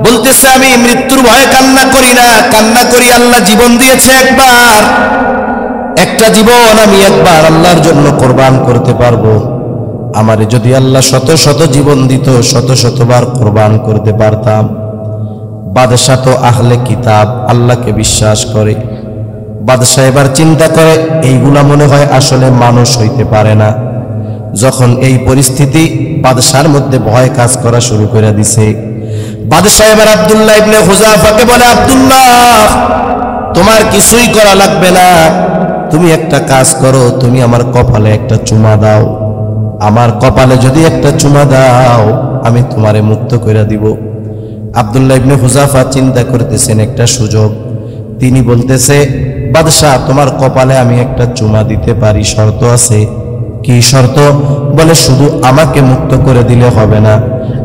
বলতেছে আমি মৃত্যুর ভয়ে কান্না করি না, কান্না করি আল্লাহ জীবন দিয়েছে একবার, একটা জীবন আমি একবার আল্লাহর জন্য কুরবান করতে পারবো। আমারে যদি আল্লাহ শত শত জীবন দিত, শত শতবার কুরবান করতে পারতাম। বাদশাহ তো আহলে কিতাব, আল্লাহকে বিশ্বাস করে। বাদশাহ এবার চিন্তা করে এইগুলা মনে হয় আসলে মানুষ হইতে পারে না। যখন এই পরিস্থিতি, বাদশার মধ্যে ভয় কাজ করা শুরু করে দিছে। বাদশাহ এবার আব্দুল্লাহ ইবনে হুযাফাকে বলে আব্দুল্লাহ তোমার কিছুই করা লাগবে না, তুমি একটা কাজ করো, তুমি আমার কপালে একটা চুমা দাও। আমার কপালে যদি একটা চুমা দাও, আমি তোমারে মুক্ত করে দিব। আব্দুল্লাহ ইবনে হুযাফা চিন্তা করতেছেন একটা সুযোগ। তিনি বলতেছে বাদশাহ তোমার কপালে আমি একটা চুমা দিতে পারি, শর্ত আছে। কি শর্ত? বলে শুধু আমাকে মুক্ত করে দিলে হবে না,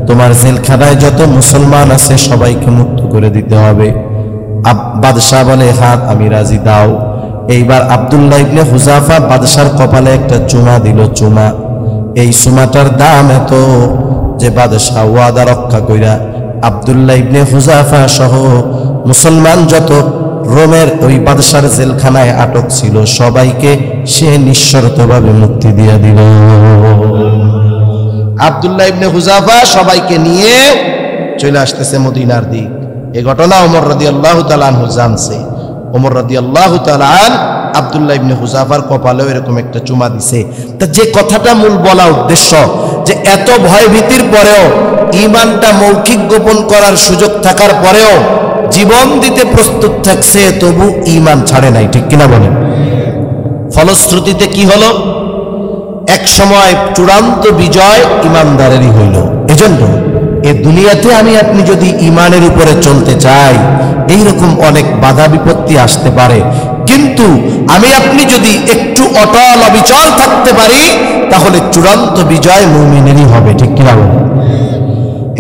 তোমার জেলখানায় যত মুসলমান আছে সবাইকে মুক্ত করে দিতে হবে। বাদশাহ বলে হাত আমি রাজি, দাও। এইবার আব্দুল্লাহ ইবনে হুযাফা বাদশার কপালে একটা চুমা দিল। চুমা, এই চুমাটার দাম এত যে বাদশাহ ওয়াদা রক্ষা কইরা আব্দুল্লাহ ইবনে হুযাফা সহ মুসলমান যত রোমের ওই বাদশার জেলখানায় আটক ছিল সবাইকে সে নিঃশর্তভাবে মুক্তি দিয়ে দিল। আব্দুল্লাহ ইবনে হুযাফা সবাইকে নিয়ে চলে আসতেছে মদিনার দিক। এই ঘটনা ওমর রাদিয়াল্লাহু তাআলা আনহু জানছে। ওমর রাদিয়াল্লাহু তাআলা আব্দুল্লাহ ইবনে হুযাফার কপালেও এরকম একটা চুমা দিছে। তা যে কথাটা মূল বলা উদ্দেশ্য, যে এত ভয় ভীতির পরেও, ঈমানটা মৌখিক গোপন করার সুযোগ থাকার পরেও জীবন দিতে প্রস্তুত থাকছে, তবু ঈমান ছাড়ে নাই। ঠিক কিনা বলেন? ফলশ্রুতিতে কি হলো? এক সময় চূড়ান্ত বিজয় ইমানদারেরই হইল। এজন্য এই দুনিয়াতে আমি আপনি যদি ইমানের উপরে চলতে চাই, এইরকম অনেক বাধা বিপত্তি আসতে পারে, কিন্তু আমি আপনি যদি একটু অটল অবিচল থাকতে পারি, তাহলে চূড়ান্ত বিজয় মুমিনেরই হবে। ঠিক কি না?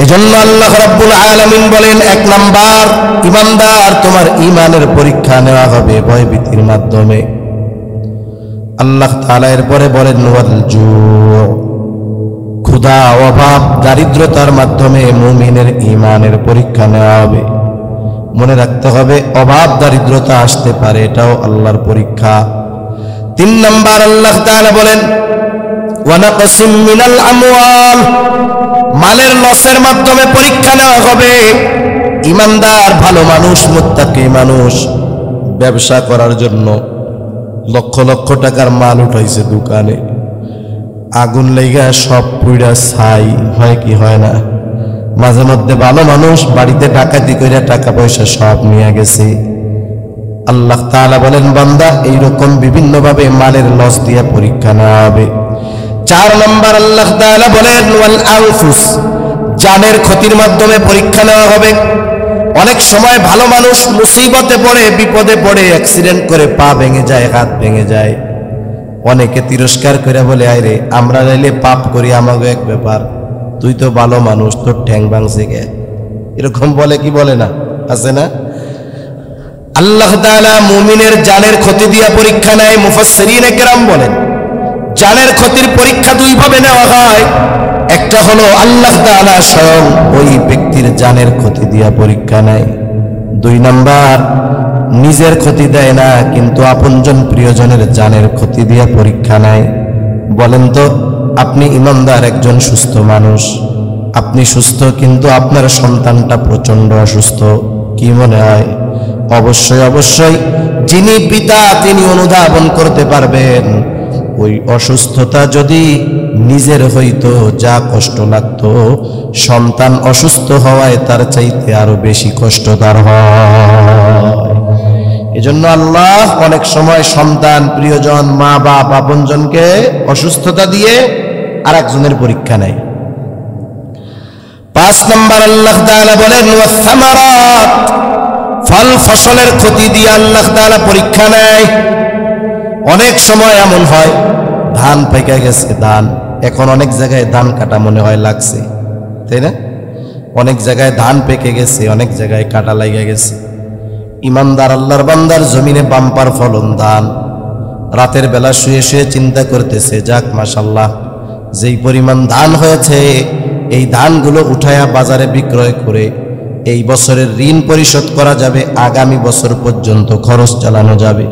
এজন্য আল্লাহ রাব্বুল আলামিন বলেন, এক নাম্বার ইমানদার, তোমার ইমানের পরীক্ষা নেওয়া হবে ভয়ভীতির মাধ্যমে। আল্লাহ তাআলা এরপরে বলেন, ওয়াল জু, ক্ষুধা, অভাব, দারিদ্রতার মাধ্যমে মুমিনের ইমানের পরীক্ষা নেওয়া হবে। মনে রাখতে হবে, অভাব দারিদ্রতা আসতে পারে, এটাও আল্লাহর পরীক্ষা। 3 নাম্বার আল্লাহ তাআলা বলেন, ওয়া নাকসিম মিনাল আমওয়াল, মালের লসের মাধ্যমে পরীক্ষা নেওয়া হবে। ইমানদার ভালো মানুষ, মুত্তাকি মানুষ, ব্যবসা করার জন্য লক্ষ লক্ষ টাকার মাল উঠাইছে দোকানে, আগুন লেগা সব পুইড়া ছাই হয় কি হয় না? মাঝে মধ্যে ভালো মানুষ বাড়িতে ডাকাতি কইরা টাকা পয়সা সব নিয়ে গেছে। আল্লাহ তাআলা বলেন, বান্দা এইরকম বিভিন্ন ভাবে মালের লস দিয়ে পরীক্ষা নেওয়া হবে। 4 নম্বর আল্লাহ তাআলা বলেন, ওয়াল আনফুস, জানের ক্ষতির মাধ্যমে পরীক্ষা নেওয়া হবে। অনেক সময় ভালো মানুষ মুসিবতে পড়ে, বিপদে পড়ে, অ্যাক্সিডেন্ট করে পা ভেঙে যায়, হাত ভেঙে যায়, অনেকে তিরস্কার করে বলে, আইরে আমরা নাইলে পাপ করি, আমাকে এক ব্যাপার, তুই তো ভালো মানুষ, তোর ঠ্যাং ভাঙছে গে, এরকম বলে কি বলে না? আছে না? আল্লাহ তাআলা মুমিনের জানের ক্ষতি দিয়া পরীক্ষা নেয়। মুফাসসিরিনে কেরাম বলেন, জানের ক্ষতির পরীক্ষা 2 ভাবে নেওয়া হয়। একটা হলো আল্লাহ তাআলা স্বয়ং ওই ব্যক্তির জানের ক্ষতি দিয়া পরীক্ষা নেয়। 2 নাম্বার, নিজের ক্ষতি দেয় না, কিন্তু আপনজন প্রিয়জনের জানের ক্ষতি দিয়া পরীক্ষা নেয়। বলেন তো, আপনি ইমানদার একজন সুস্থ মানুষ, আপনি সুস্থ, কিন্তু আপনার সন্তানটা প্রচন্ড অসুস্থ, কি মনে হয়? অবশ্যই অবশ্যই যিনি পিতা তিনি অনুধাবন করতে পারবেন, ওই অসুস্থতা যদি নিজের হইতো যা কষ্ট লাগতো, সন্তান অসুস্থ হওয়ায় তার চাইতে আরো বেশি কষ্ট তার হয়। এজন্য আল্লাহ অনেক সময় সন্তান, প্রিয়জন, মা বাপ, আপনজনকে অসুস্থতা দিয়ে আরেকজনের পরীক্ষা নেয়। 5 নম্বর আল্লাহ তাআলা বলেন, ওয়াস সামারাত, ফল ফসলের ক্ষতি দিয়ে আল্লাহ তাআলা পরীক্ষা নেয়। অনেক সময় এমন হয়, ধান পেকে গেছে, ধান এখন অনেক জায়গায় ধান কাটা মনে হয় লাগছে, তাই না? অনেক জায়গায় ধান পেকে গেছে, অনেক জায়গায় কাটা লেগে গেছে। ইমানদার আল্লাহর বান্দার জমিনে বাম্পার ফলন ধান, রাতের বেলা শুয়ে শুয়ে চিন্তা করতেছে, যাক মাশাআল্লাহ, যেই পরিমাণ ধান হয়েছে, এই ধানগুলো উঠায়া বাজারে বিক্রয় করে এই বছরের ঋণ পরিশোধ করা যাবে, আগামী বছর পর্যন্ত খরচ চালানো যাবে।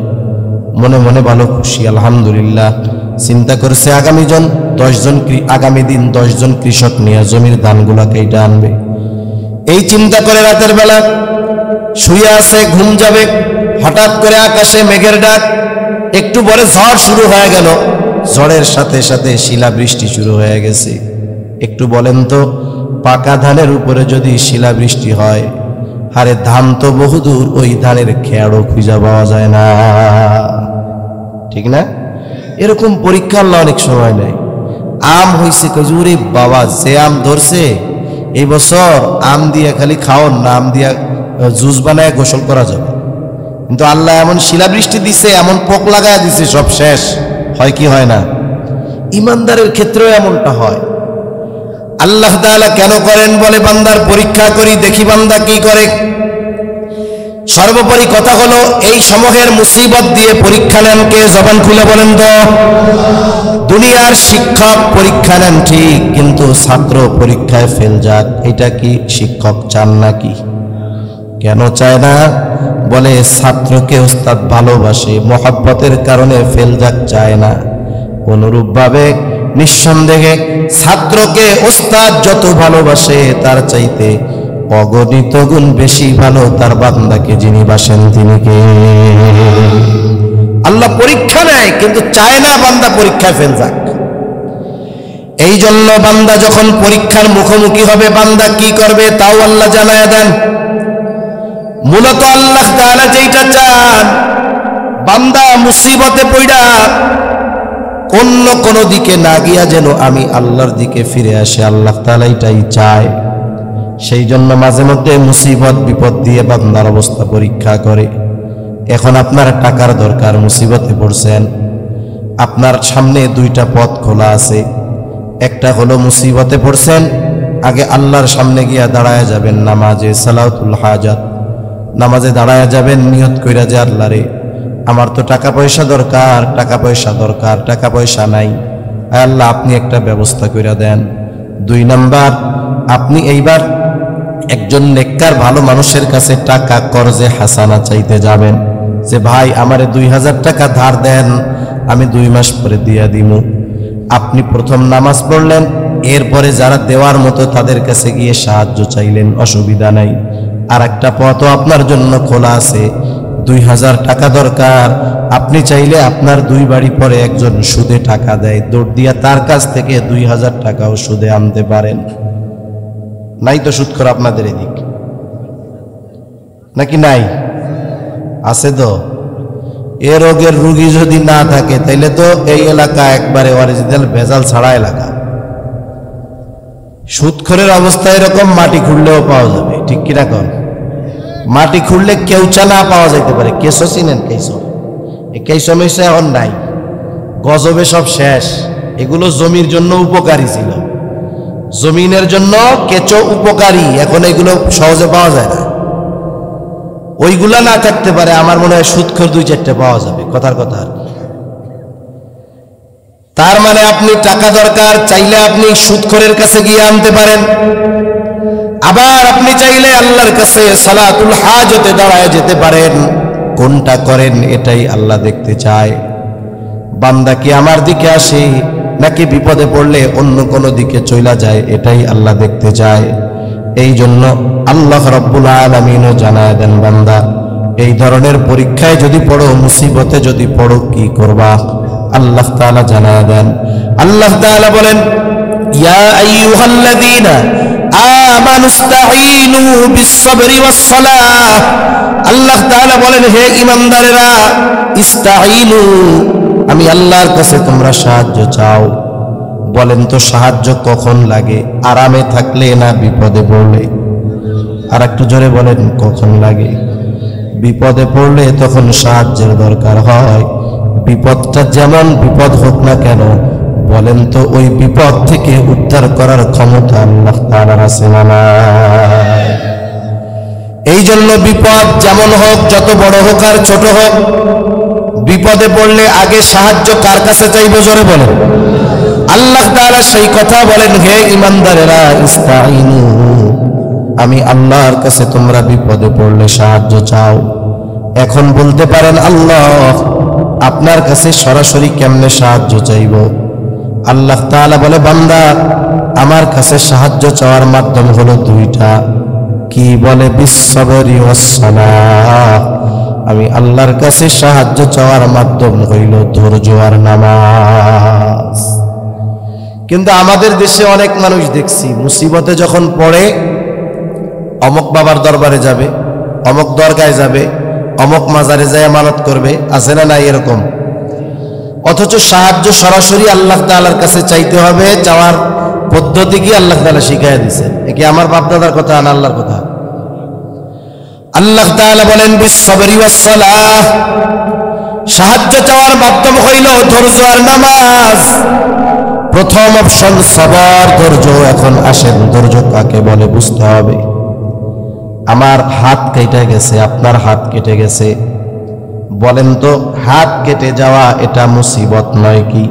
মনে মনে ভালো খুশি, আলহামদুলিল্লাহ। চিন্তা করছে আগামী দিন 10 জন কৃষক নিয়ে জমির ধানগুলাকে এইটা আনবে। এই চিন্তা করে রাতের বেলা শুয়ে আছে, ঘুম যাবে, হঠাৎ করে আকাশে মেঘের ডাক, একটু পরে ঝড় শুরু হয়ে গেল, ঝড়ের সাথে সাথে শিলাবৃষ্টি শুরু হয়ে গেছে। একটু বলেন তো, পাকা ধানের উপরে যদি শিলাবৃষ্টি হয়, আরে ধান তো বহুদূর, ওই ধানের খেয়ারও খুঁজে পাওয়া যায় না, ঠিক না? এরকম পরীক্ষা আল্লাহ অনেক সময় নেয়। আম হইছে, কজুরে বাবা, যে আম ধরছে এই বছর, আম দিয়ে খালি খাওন না, আম দিয়া জুস বানায় গোসল করা যাবে। কিন্তু আল্লাহ এমন শিলাবৃষ্টি দিছে, এমন পোক লাগায় দিছে, সব শেষ। হয় কি হয় না? ইমানদারের ক্ষেত্রেও এমনটা হয়। আল্লাহ তাআলা কেন করেন? বলে, বান্দার পরীক্ষা করি, দেখি বান্দা কি করে। সর্বোপরি কথা হলো, এই সমূহের মুসিবত দিয়ে পরীক্ষা নেন কে? জবান খুলে বলেন তো। দুনিয়ার শিক্ষক পরীক্ষা নেন ঠিক, কিন্তু ছাত্র পরীক্ষায় ফেল যাক, এটা কি শিক্ষক চান নাকি? কেন চায় না? বলে, ছাত্রকে ওস্তাদ ভালোবাসে, মহব্বতের কারণে ফেল যাক চায় না। অনুরূপভাবে নিঃসন্দেহে ছাত্রকে ওস্তাদ যত ভালোবাসে, তার চাইতে অগণিত গুণ বেশি ভালো তার বান্দাকে যিনি বাসেন তিনি কে? আল্লাহ পরীক্ষা নেয়, কিন্তু চায় না বান্দা পরীক্ষায় ফেল যাক। এই জন্য বান্দা যখন পরীক্ষার মুখোমুখি হবে, বান্দা কি করবে তাও আল্লাহ জানায়া দেন। মূলত আল্লাহ তাআলা যেটা চান, বান্দা মুসিবতে পড়া অন্য কোনো দিকে না গিয়া যেন আমি আল্লাহর দিকে ফিরে আসি। আল্লাহ তাআলা এটাই চায়। সেই জন্য মাঝে মধ্যে মুসিবত বিপদ দিয়ে বান্দার অবস্থা পরীক্ষা করে। এখন আপনার টাকার দরকার, মুসিবতে পড়ছেন, আপনার সামনে দুইটা পথ খোলা আছে। একটা হলো মুসিবতে পড়ছেন, আগে আল্লাহর সামনে গিয়া দাঁড়ায় যাবেন নামাজে, সালাতুল হাজাত, নামাজে দাঁড়ায় যাবেন নিয়ত কইরা যে আল্লাহ রে আমার তো টাকা পয়সা দরকার, টাকা পয়সা দরকার, টাকা পয়সা নাই, আল্লাহ আপনি একটা ব্যবস্থা কইরা দেন। 2 নাম্বার, আপনি এইবার একজন নেককার ভালো মানুষের কাছে টাকা কর্জে হাসানা চাইতে যাবেন যে ভাই আমারে 2000 টাকা ধার দেন, আমি 2 মাস পরে দিয়া দিমু। আপনি প্রথম নামাজ পড়লেন, এরপরে যারা দেওয়ার মতো তাদের কাছে গিয়ে সাহায্য চাইলেন, অসুবিধা নাই। আর একটা পথও আপনার জন্য খোলা আছে, 2000 টাকা দরকার, আপনি চাইলে আপনার 2 বাড়ি পরে একজন সুদে টাকা দেয়, দৌড় দিয়া তার কাছ থেকে 2000 টাকাও সুদে আনতে পারেন। নাই তো সুদ করে আপনাদের এদিক নাকি নাই? আছে তো। এ রোগের রুগী যদি না থাকে তাইলে তো এই এলাকা একবারে অরিজিনাল ভেজাল ছাড়া এলাকা। সুদখোরের অবস্থা এরকম মাটি খুঁড়লেও পাওয়া যাবে, ঠিক কিনা কন? মাটি খুঁড়লে কেউচা না পাওয়া যাইতে পারে। কেঁচো চিনেন? কেঁচো, এই কেঁচো মেশো এখন নাই, গজবে সব শেষ। এগুলো জমির জন্য উপকারী ছিল, জমিনের জন্য কেঁচো উপকারী, এখন এগুলো সহজে পাওয়া যায় না। ওইগুলা না থাকতে পারে, আমার মনে হয় সুদখোর 2-4টা পাওয়া যাবে, কথার কথা। তার মানে আপনি টাকা দরকার চাইলে আপনি সুদখোরের কাছে গিয়ে আনতে পারেন, আবার আপনি চাইলে আল্লাহর কাছে সালাতুল হাজতে দাঁড়ায় যেতে পারেন। কোনটা করেন এটাই আল্লাহ দেখতে চায়। বান্দা কি আমার দিকে আসে নাকি বিপদে পড়লে অন্য কোনো দিকে চলে যায়, এটাই আল্লাহ দেখতে চায়। এই জন্য আল্লাহ রাব্বুল আলামিনও জানায় দেন, বান্দা এই ধরনের পরীক্ষায় যদি পড়ো, মুসিবতে যদি পড়ো, কি করবা? আল্লাহ তাআলা জানায় দেন। আল্লাহ তাআলা বলেন, ইয়া আইয়ুহাল্লাযীনা আমানুস্তাঈনু বিস-সাবরি ওয়াস-সালাহ। আল্লাহ তাআলা বলেন, হে ঈমানদারেরা, ইস্তাঈনু, আমি আল্লাহর কাছে তোমরা সাহায্য চাও। বলেন তো সাহায্য কখন লাগে? আরামে থাকলে না বিপদে পড়লে? আর একটু জোরে বলেন, কখন লাগে? বিপদে পড়লে তখন সাহায্যের দরকার হয়। বিপদটা যেমন বিপদ হোক না কেন, বলেন তো ওই বিপদ থেকে উদ্ধার করার ক্ষমতা আল্লাহ তাআলার আছে না নাই? এই জন্য বিপদ যেমন হোক, যত বড় হোক আর ছোট হোক, বিপদে পড়লে আগে সাহায্য কার কাছে চাইবো? জোরে বলেন। আল্লাহ তাআলা সেই কথা বলেন, হে ঈমানদারেরা, ইস্তাঈনু, আমি আল্লাহর কাছে তোমরা বিপদে পড়লে সাহায্য চাও। এখন বলতে পারেন, আল্লাহ আপনার কাছে সরাসরি কেমনে সাহায্য চাইব? আল্লাহ তাআলা বলে, বান্দা আমার কাছে সাহায্য চাওয়ার মাধ্যম হলো 2টা। কি বলে? বিস-সাবরি ওয়াস-সালাহ। আমি আল্লাহর কাছে সাহায্য চাওয়ার মাধ্যম হইল ধৈর্য আর নামাজ। কিন্তু আমাদের দেশে অনেক মানুষ দেখছি মুসিবতে যখন পড়ে অমক বাবার দরবারে যাবে, অমক দরগায় যাবে, অমক মাজারে যায় মানত করবে, আছে না নাই এরকম? অথচ সাহায্য সরাসরি আল্লাহ তাআলার কাছে চাইতে হবে। চাওয়ার পদ্ধতি কি আল্লাহ তাআলা শিখাইয়া দিয়েছেন। এ কি আমার বাপ দাদার কথা না আল্লাহর কথা? আল্লাহ তাআলা বলেন, বিস-সাবরি ওয়াস-সালাহ, সাহায্য চাওয়ার মাধ্যম হইল ধৈর্য আর নামাজ। প্রথম অপশন সবর, ধৈর্য। এখন আসেন ধৈর্য কাকে বলে বুঝতে হবে। আমার হাত কেটে গেছে, আপনার হাত কেটে গেছে, বলেন তো হাত কেটে যাওয়া এটা মুসিবত নয় কি?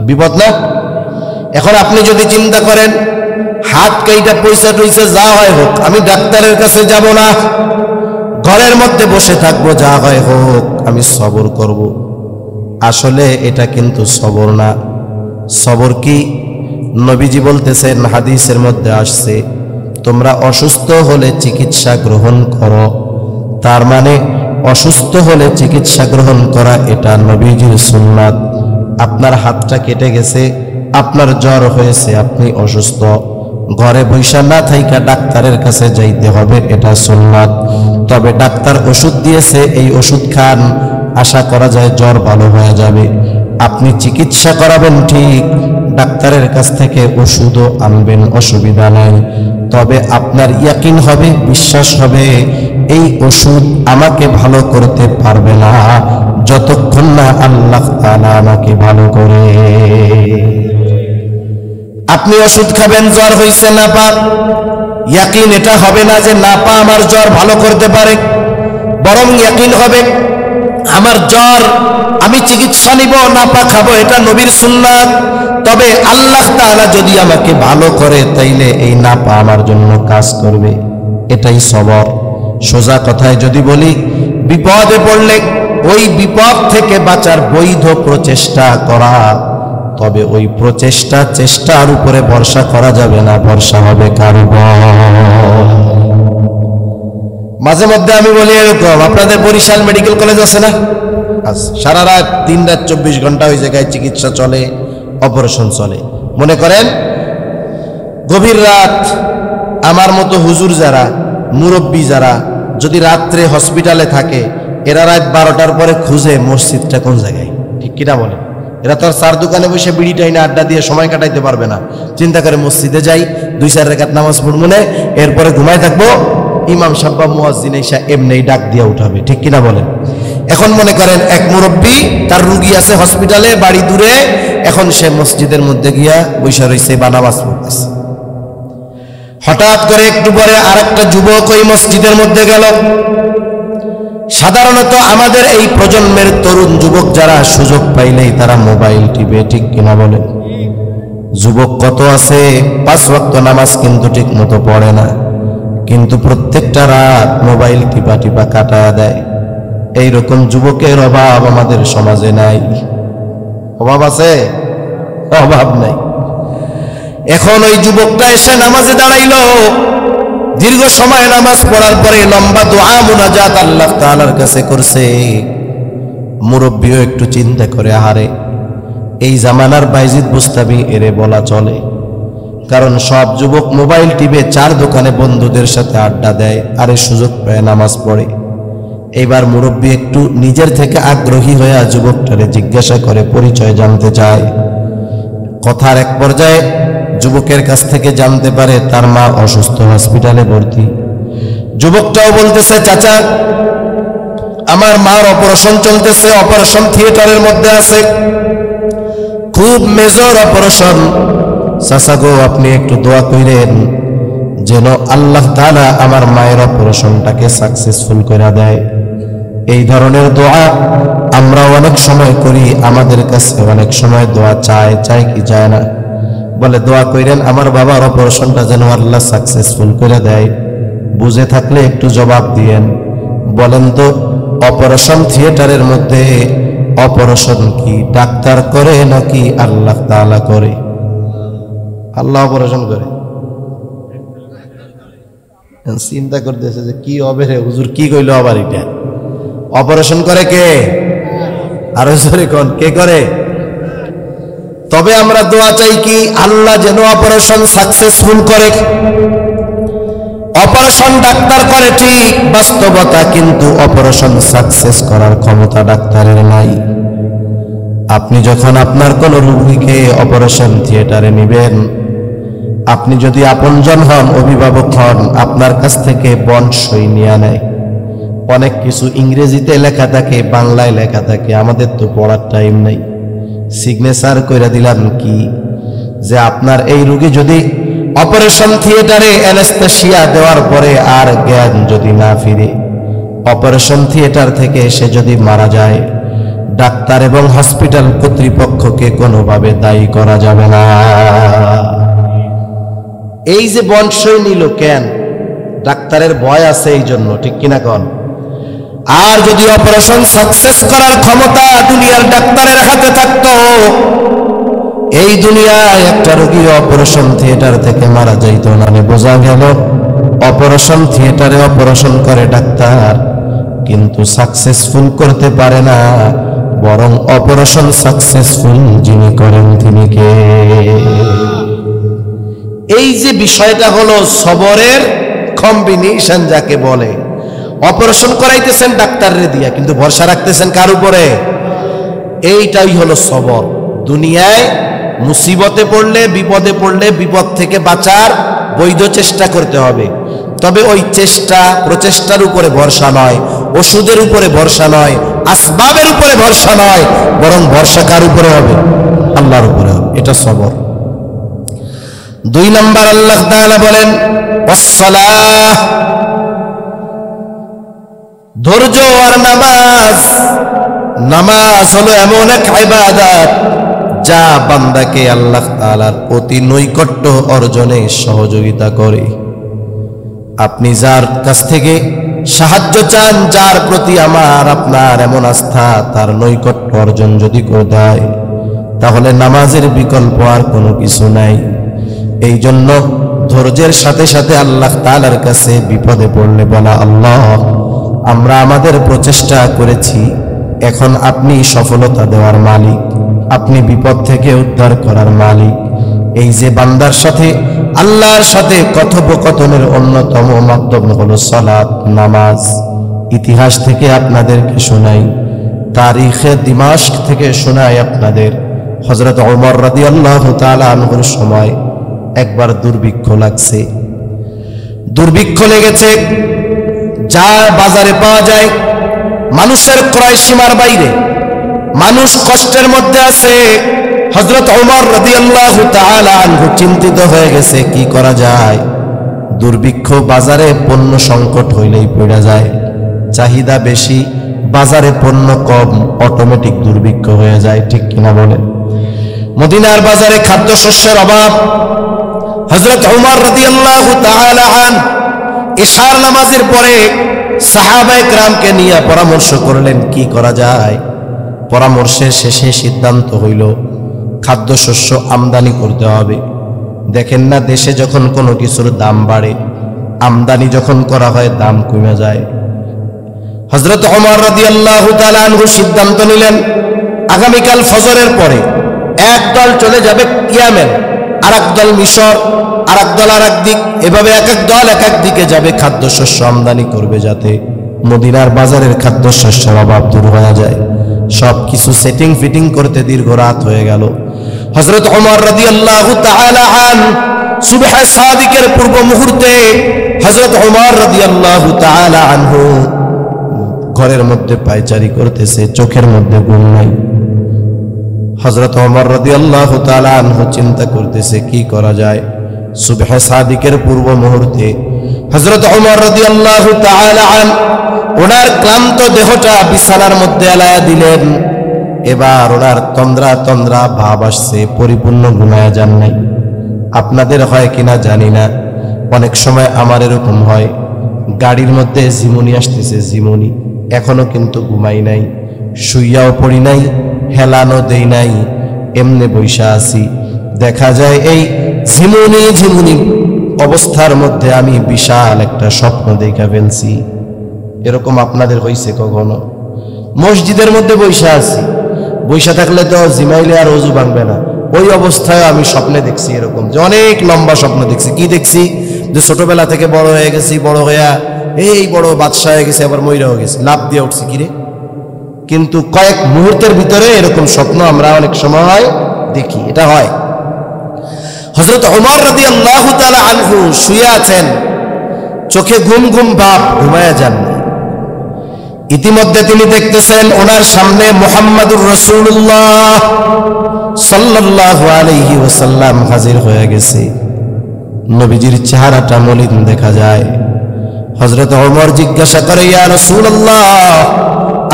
বিপদ না? এখন আপনি যদি চিন্তা করেন হাত কেটে পয়সা টইসা যা হয় হোক, আমি ডাক্তারের কাছে যাব না, ঘরের মধ্যে বসে থাকবো, যা হয় হোক, আমি সবর করব। আসলে এটা কিন্তু সবর না। সবর কি? নবীজি বলতেছেন, হাদিসের মধ্যে আসছে, তোমরা অসুস্থ হলে চিকিৎসা গ্রহণ করো। তার মানে অসুস্থ হলে চিকিৎসা গ্রহণ করা এটা নবীজির সুন্নাত। আপনার হাতটা কেটে গেছে, আপনার জ্বর হয়েছে, আপনি অসুস্থ, ঘরে বৈশা না থাইকা ডাক্তারের কাছে যাইতে হবে, এটা সুন্নাত। তবে ডাক্তার ওষুধ দিয়েছে, এই ওষুধ খান, আশা করা যায় জ্বর ভালো হয়ে যাবে। আপনি চিকিৎসা করাবেন ঠিক, ডাক্তারের কাছ থেকে ওষুধও আনবেন, অসুবিধা নাই, তবে আপনার ইয়াকিন হবে, বিশ্বাস হবে এই ওষুধ আমাকে ভালো করতে পারবে না যতক্ষণ না আল্লাহ তাআলা আমাকে ভালো করে। আপনি ওষুধ খাবেন, জ্বর হইছে নাপা, ইয়াকিন এটা হবে না যে নাপা আমার জ্বর ভালো করতে পারে, বরং ইয়াকিন হবে আমার জ্বর, আমি চিকিৎসা নিব, নাপা খাবো, এটা নবীর সুন্নাত, তবে আল্লাহ তাআলা যদি আমাকে ভালো করে তাইলে এই নাপা আমার জন্য কাজ করবে, এটাই সবর। সোজা কথায় যদি বলি, বিপদে পড়লে ওই বিপদ থেকে বাঁচার বৈধ প্রচেষ্টা করা, তবে ওই চেষ্টার উপরে ভরসা করা যাবে না, ভরসা হবে কার উপর? মাঝে মধ্যে আমি বলি এরকম, আপনাদের বরিশাল মেডিকেল কলেজ আছে না, সারা রাত 3 রাত 24 ঘন্টা ওই জায়গায় চিকিৎসা চলে, অপারেশন চলে। মনে করেন গভীর রাত আমার মতো হুজুর যারা, মুরব্বী যারা যদি রাত্রে হসপিটালে থাকে, এরা রাত 12টার পরে খুঁজে মসজিদটা কোন জায়গায়, ঠিক কিনা বলেন? এরা তো আর চার দোকানে বসে বিড়ি টাইনে আড্ডা দিয়ে সময় কাটাইতে পারবে না, চিন্তা করে মসজিদে যাই, 2-4 রাকাত নামাজ পড়বো না, এরপরে ঘুমাই থাকবো, ইমাম সাহেব বা মুয়াজ্জিন এসে এমনি ডাক দিয়ে উঠাবে, ঠিক কিনা বলেন? এখন মনে করেন এক মুরব্বী, তার রুগী আছে হসপিটালে, বাড়ি দূরে, এখন সে মসজিদের মধ্যে গিয়া বৈশা রয়েছে বা নামাজ পড়তেছে। হঠাৎ করে একটু পরে আরেকটা যুবক ওই মসজিদের মধ্যে গেল। সাধারণত আমাদের এই প্রজন্মের তরুণ যুবক যারা সুযোগ পাইলেই তারা মোবাইল টিপে, ঠিক কিনা বলেন? যুবক কত আছে 5 ওয়াক্ত নামাজ কিন্তু ঠিক মতো পড়ে না, কিন্তু প্রত্যেকটা রাত মোবাইল টিপা টিপা কাটায় দেয়। এইরকম যুবকের অভাব আমাদের সমাজে নাই। অভাব আছে? অভাব নাই। এখন ওই যুবকটা এসে নামাজে দাঁড়াইল, দীর্ঘ সময় নামাজ পড়ার পরে লম্বা দোয়া মুনাজাত আল্লাহ তাআলার কাছে করছে। মুরব্বিও একটু চিন্তা করে, আহারে এই জামানার বাইজিদ বুস্তামি এরে বলা চলে, কারণ সব যুবক মোবাইল টিপে 4 দোকানে বন্ধুদের সাথে আড্ডা দেয়, আরে সুযোগ পায় নামাজ পড়ে। এইবার মুরব্বী একটু নিজের থেকে আগ্রহী হয়ে যুবকটারে জিজ্ঞাসা করে, পরিচয় জানতে চায়। কথার এক পর্যায়ে যুবকের কাছ থেকে জানতে পারে তার মা অসুস্থ, হসপিটালে ভর্তি। যুবকটাও বলতেছে, চাচা আমার মার অপারেশন চলতেছে, অপারেশন থিয়েটারের মধ্যে আছে, খুব মেজর অপারেশন, চাচা গো আপনি একটু দোয়া কইরেন যেন আল্লাহ তাআলা আমার মায়ের অপারেশনটাকে সাকসেসফুল করে দেয়। এই ধরনের দোয়া আমরা অনেক সময় করি, আমাদের কাছে অনেক সময় দোয়া চায় কি চায় না? বলে দোয়া কইরেন আমার বাবার অপারেশনটা যেন আল্লাহ সাকসেসফুল করে দেয়। বুঝে থাকলে একটু জবাব দিয়েন, বলেন তো অপারেশন থিয়েটারের মধ্যে অপারেশন কি ডাক্তার করে নাকি আল্লাহ তাআলা করে? আল্লাহ অপারেশন করে। চিন্তা করতেছে যে কি হবে রে হুজুর, কি কইল আবার এটা? অপারেশন করে কে? আরো জোরে কোন, কে করে? তবে আমরা দোয়া চাই কি আল্লাহ যেন অপারেশন সাকসেসফুল করে। অপারেশন ডাক্তার করে ঠিক, বাস্তবতা কিন্তু অপারেশন সাকসেস করার ক্ষমতা ডাক্তারের নাই। আপনি যখন আপনার কোন রোগীকে অপারেশন থিয়েটারে নেবেন, আপনি যদি আপনজন হন, অভিভাবক হন, আপনার কাছ থেকে বন্ড সই নিয়ে নেয়। অনেক কিছু ইংরেজিতে লেখা থাকে, বাংলায় লেখা থাকে, আমাদের তো পড়ার টাইম নাই। সিগনেচার কইরা দিলাম কি যে আপনার এই রোগী যদি অপারেশন থিয়েটারে অ্যানেস্থেসিয়া দেওয়ার পরে আর জ্ঞান যদি না ফিরে, অপারেশন থিয়েটার থেকে সে যদি মারা যায়, ডাক্তার এবং হসপিটাল কর্তৃপক্ষকে কোনোভাবে দায়ী করা যাবে না। এই যে বন্ড সই নিল কেন? ডাক্তারের ভয় আছে এই জন্য, ঠিক কিনা কন? আর যদি অপারেশন সাকসেস করার ক্ষমতা দুনিয়ার ডাক্তারের হাতে থাকতো, এই দুনিয়ায় একটা রোগী অপারেশন থিয়েটার থেকে মারা যাইতো না। বোঝা গেল অপারেশন থিয়েটারে অপারেশন করে ডাক্তার, কিন্তু সাকসেসফুল করতে পারে না, বরং অপারেশন সাকসেসফুল যিনি করেন তিনি কে? এই যে বিষয়টা হলো সবরের কম্বিনেশন যাকে বলে। অপারেশন করাইতেছেন ডাক্তারের দিয়া, কিন্তু ভরসা রাখতেছেন কার উপরে? এইটাই হলো সবর। দুনিয়ায় মুসিবতে পড়লে, বিপদে পড়লে বিপদ থেকে বাঁচার বৈধ চেষ্টা করতে হবে, তবে ওই চেষ্টা প্রচেষ্টার উপরে ভরসা নয়, ওষুধের উপরে ভরসা নয়, আসবাবের উপরে ভরসা নয়, বরং ভরসা কার উপরে হবে? আল্লাহর উপরে হবে। এটা সবর। 2 নম্বর আল্লাহ তাআলা বলেন ওয়াসসালাহ, ধৈর্য আর নামাজ। নামাজ হলো এমন এক ইবাদত যা বান্দাকে আল্লাহ তাআলার প্রতি নৈকট্য অর্জনে সহযোগিতা করে। আপনি যার কাছ থেকে সাহায্য চান, যার প্রতি আমার আপনার এমন আস্থা, তার নৈকট্য অর্জন যদি করে দেয়, তাহলে নামাজের বিকল্প আর কোনো কিছু নাই। এই জন্য ধৈর্যের সাথে সাথে আল্লাহ তাআলার কাছে বিপদে পড়লে বলা, আল্লাহ আমরা আমাদের প্রচেষ্টা করেছি, এখন আপনি সফলতা দেওয়ার মালিক, আপনি বিপদ থেকে উদ্ধার করার মালিক। এই যে বান্দার সাথে আল্লাহর সাথে কথোপকথনের অন্যতম মাধ্যম হলো সালাত, নামাজ। ইতিহাস থেকে আপনাদেরকে শোনাই, তারিখে দিমাশক থেকে শোনাই আপনাদের, হযরত ওমর রাদিয়াল্লাহু তাআলা আনহুর সময় একবার দুর্ভিক্ষ লাগছে। দুর্ভিক্ষ লেগেছে, যা বাজারে পাওয়া যায় মানুষের ক্রয় সীমার বাইরে, মানুষ কষ্টের মধ্যে আছে। হযরত ওমর রাদিয়াল্লাহু তাআলা আনহু চিন্তিত হয়ে গেছে, কি করা যায়? দুর্ভিক্ষ, বাজারে পণ্য সংকট হইলেই পড়ে যায়, চাহিদা বেশি, বাজারে পণ্য কম, অটোমেটিক দুর্ভিক্ষ হয়ে যায়, ঠিক কিনা বলেন? মদিনার বাজারে খাদ্যশস্যের অভাব। হযরত ওমর রাদিয়াল্লাহু তাআলা আনহু ইশার নামাজের পরে সাহাবায়ে কেরামকে নিয়ে পরামর্শ করলেন, কি করা যায়? পরামর্শের শেষে সিদ্ধান্ত হইল খাদ্যশস্য আমদানি করতে হবে। দেখেন না, দেশে যখন কোনো কিছুর দাম বাড়ে, আমদানি যখন করা হয় দাম কমে যায়। হযরত ওমর রাদিয়াল্লাহু তাআলা আনহু সিদ্ধান্ত নিলেন, আগামীকাল ফজরের পরে এক দল চলে যাবে ইয়ামেন, আর এক দল মিশর, আর এক দল আর এক দিক, এভাবে এক এক দল এক এক দিকে যাবে, খাদ্যশস্য আমদানি করবে, যাতে মদিনার বাজারের খাদ্যশস্যের অভাব দূর হয়ে যায়। সব কিছু সেটিং ফিটিং করতে দীর্ঘ রাত হয়ে গেল। হযরত ওমর রাদিয়াল্লাহু তাআলা আনহু সুবহে সাদিকের পূর্ব মুহূর্তে হযরত ওমর রাদিয়াল্লাহু তাআলা আনহু ঘরের মধ্যে পায়চারি করতেছে, চোখের মধ্যে ঘুম নাই। হযরত ওমর রাদিয়াল্লাহু তাআলা আনহু চিন্তা করতেছে, কি করা যায়? সুবহে সাদিকের পূর্ব মুহূর্তে হযরত ওমর রাদিয়াল্লাহু তাআলা আনহু ওনার ক্লান্ত দেহটা বিছানার মধ্যে এলায়া দিলেন। এবার ওনার তন্দ্রা তন্দ্রা ভাব আসছে, পরিপূর্ণ ঘুমায়া যান নাই। আপনাদের হয় কিনা জানি না, অনেক সময় আমার এরকম হয়, গাড়ির মধ্যে ঝিমুনি আসতেছে, ঝিমুনি, এখনো কিন্তু ঘুমাই নাই, শুইয়াও পড়ি নাই, হেলানো দেই নাই, এমনে বৈশা আছি। দেখা যায় এই ঝিমুনি ঝিমুনি অবস্থার মধ্যে আমি বিশাল একটা স্বপ্ন দেখা ফেলছি। এরকম আপনাদের হইছে কখনো? মসজিদের মধ্যে বৈশা আছি, বৈশা থাকলে তো জিমাইলে আর ওযু ভাঙবে না, ওই অবস্থায় আমি স্বপ্নে দেখছি এরকম, যে অনেক লম্বা স্বপ্ন দেখছি। কি দেখছি? যে ছোটবেলা থেকে বড় হয়ে গেছি, বড় হইয়া এই বড় বাদশা হয়ে গেছে, আবার মইরা হয়ে গেছি, লাভ দিয়ে উঠছি, কিরে। কিন্তু কয়েক মুহূর্তের ভিতরে এরকম স্বপ্ন আমরা অনেক সময় দেখি, এটা হয়। হযরত ওমর রাদিয়াল্লাহু তাআলা আনহু শুয়ে আছেন, চোখে ঘুম ঘুম ভাব, ঘুমায়া যান না। ইতিমধ্যে তিনি দেখতেছেন ওনার সামনে মুহাম্মাদুর রাসূলুল্লাহ সাল্লাল্লাহু আলাইহি ওয়াসাল্লাম হাজির হয়ে গেছে। নবীজির চেহারাটা মলিন দেখা যায়। হযরত ওমর জিজ্ঞাসা করে, ইয়া রাসূলুল্লাহ,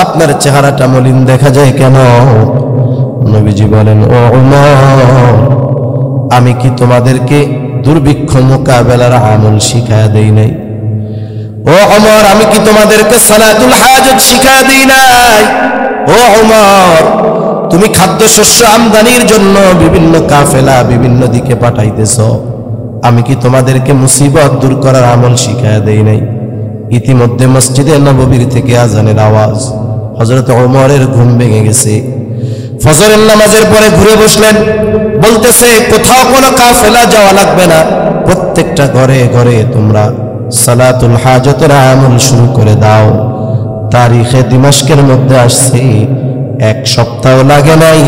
আপনার চেহারাটা মলিন দেখা যায় কেন? নবীজি বলেন, ও ওমর, আমি কি তোমাদেরকে দুর্ভিক্ষ মোকাবেলার আমল শিখায়া দেই নাই? ও ওমর, আমি কি তোমাদেরকে সালাতুল হাজত শিখায়া দেই নাই? ও ওমর, তুমি খাদ্যশস্য আমদানির জন্য বিভিন্ন কাফেলা বিভিন্ন দিকে পাঠাইতেছ, আমি কি তোমাদেরকে মুসিবত দূর করার আমল শিখায়া দেই নাই? ইতিমধ্যে মসজিদে নববীর থেকে আজানের আওয়াজ। হযরত ওমরের ঘুম ভেঙে গেছে। ফজরের নামাজের পরে ঘুরে বসলেন, বলতেছে, কোথাও কোনো কাফেলা যাওয়া লাগবে না, প্রত্যেকটা ঘরে ঘরে তোমরা সালাতুল হাজতের আমল শুরু করে দাও। তারিখে দিমাশকের মধ্যে আসছে এক সপ্তাহ লাগে নাই,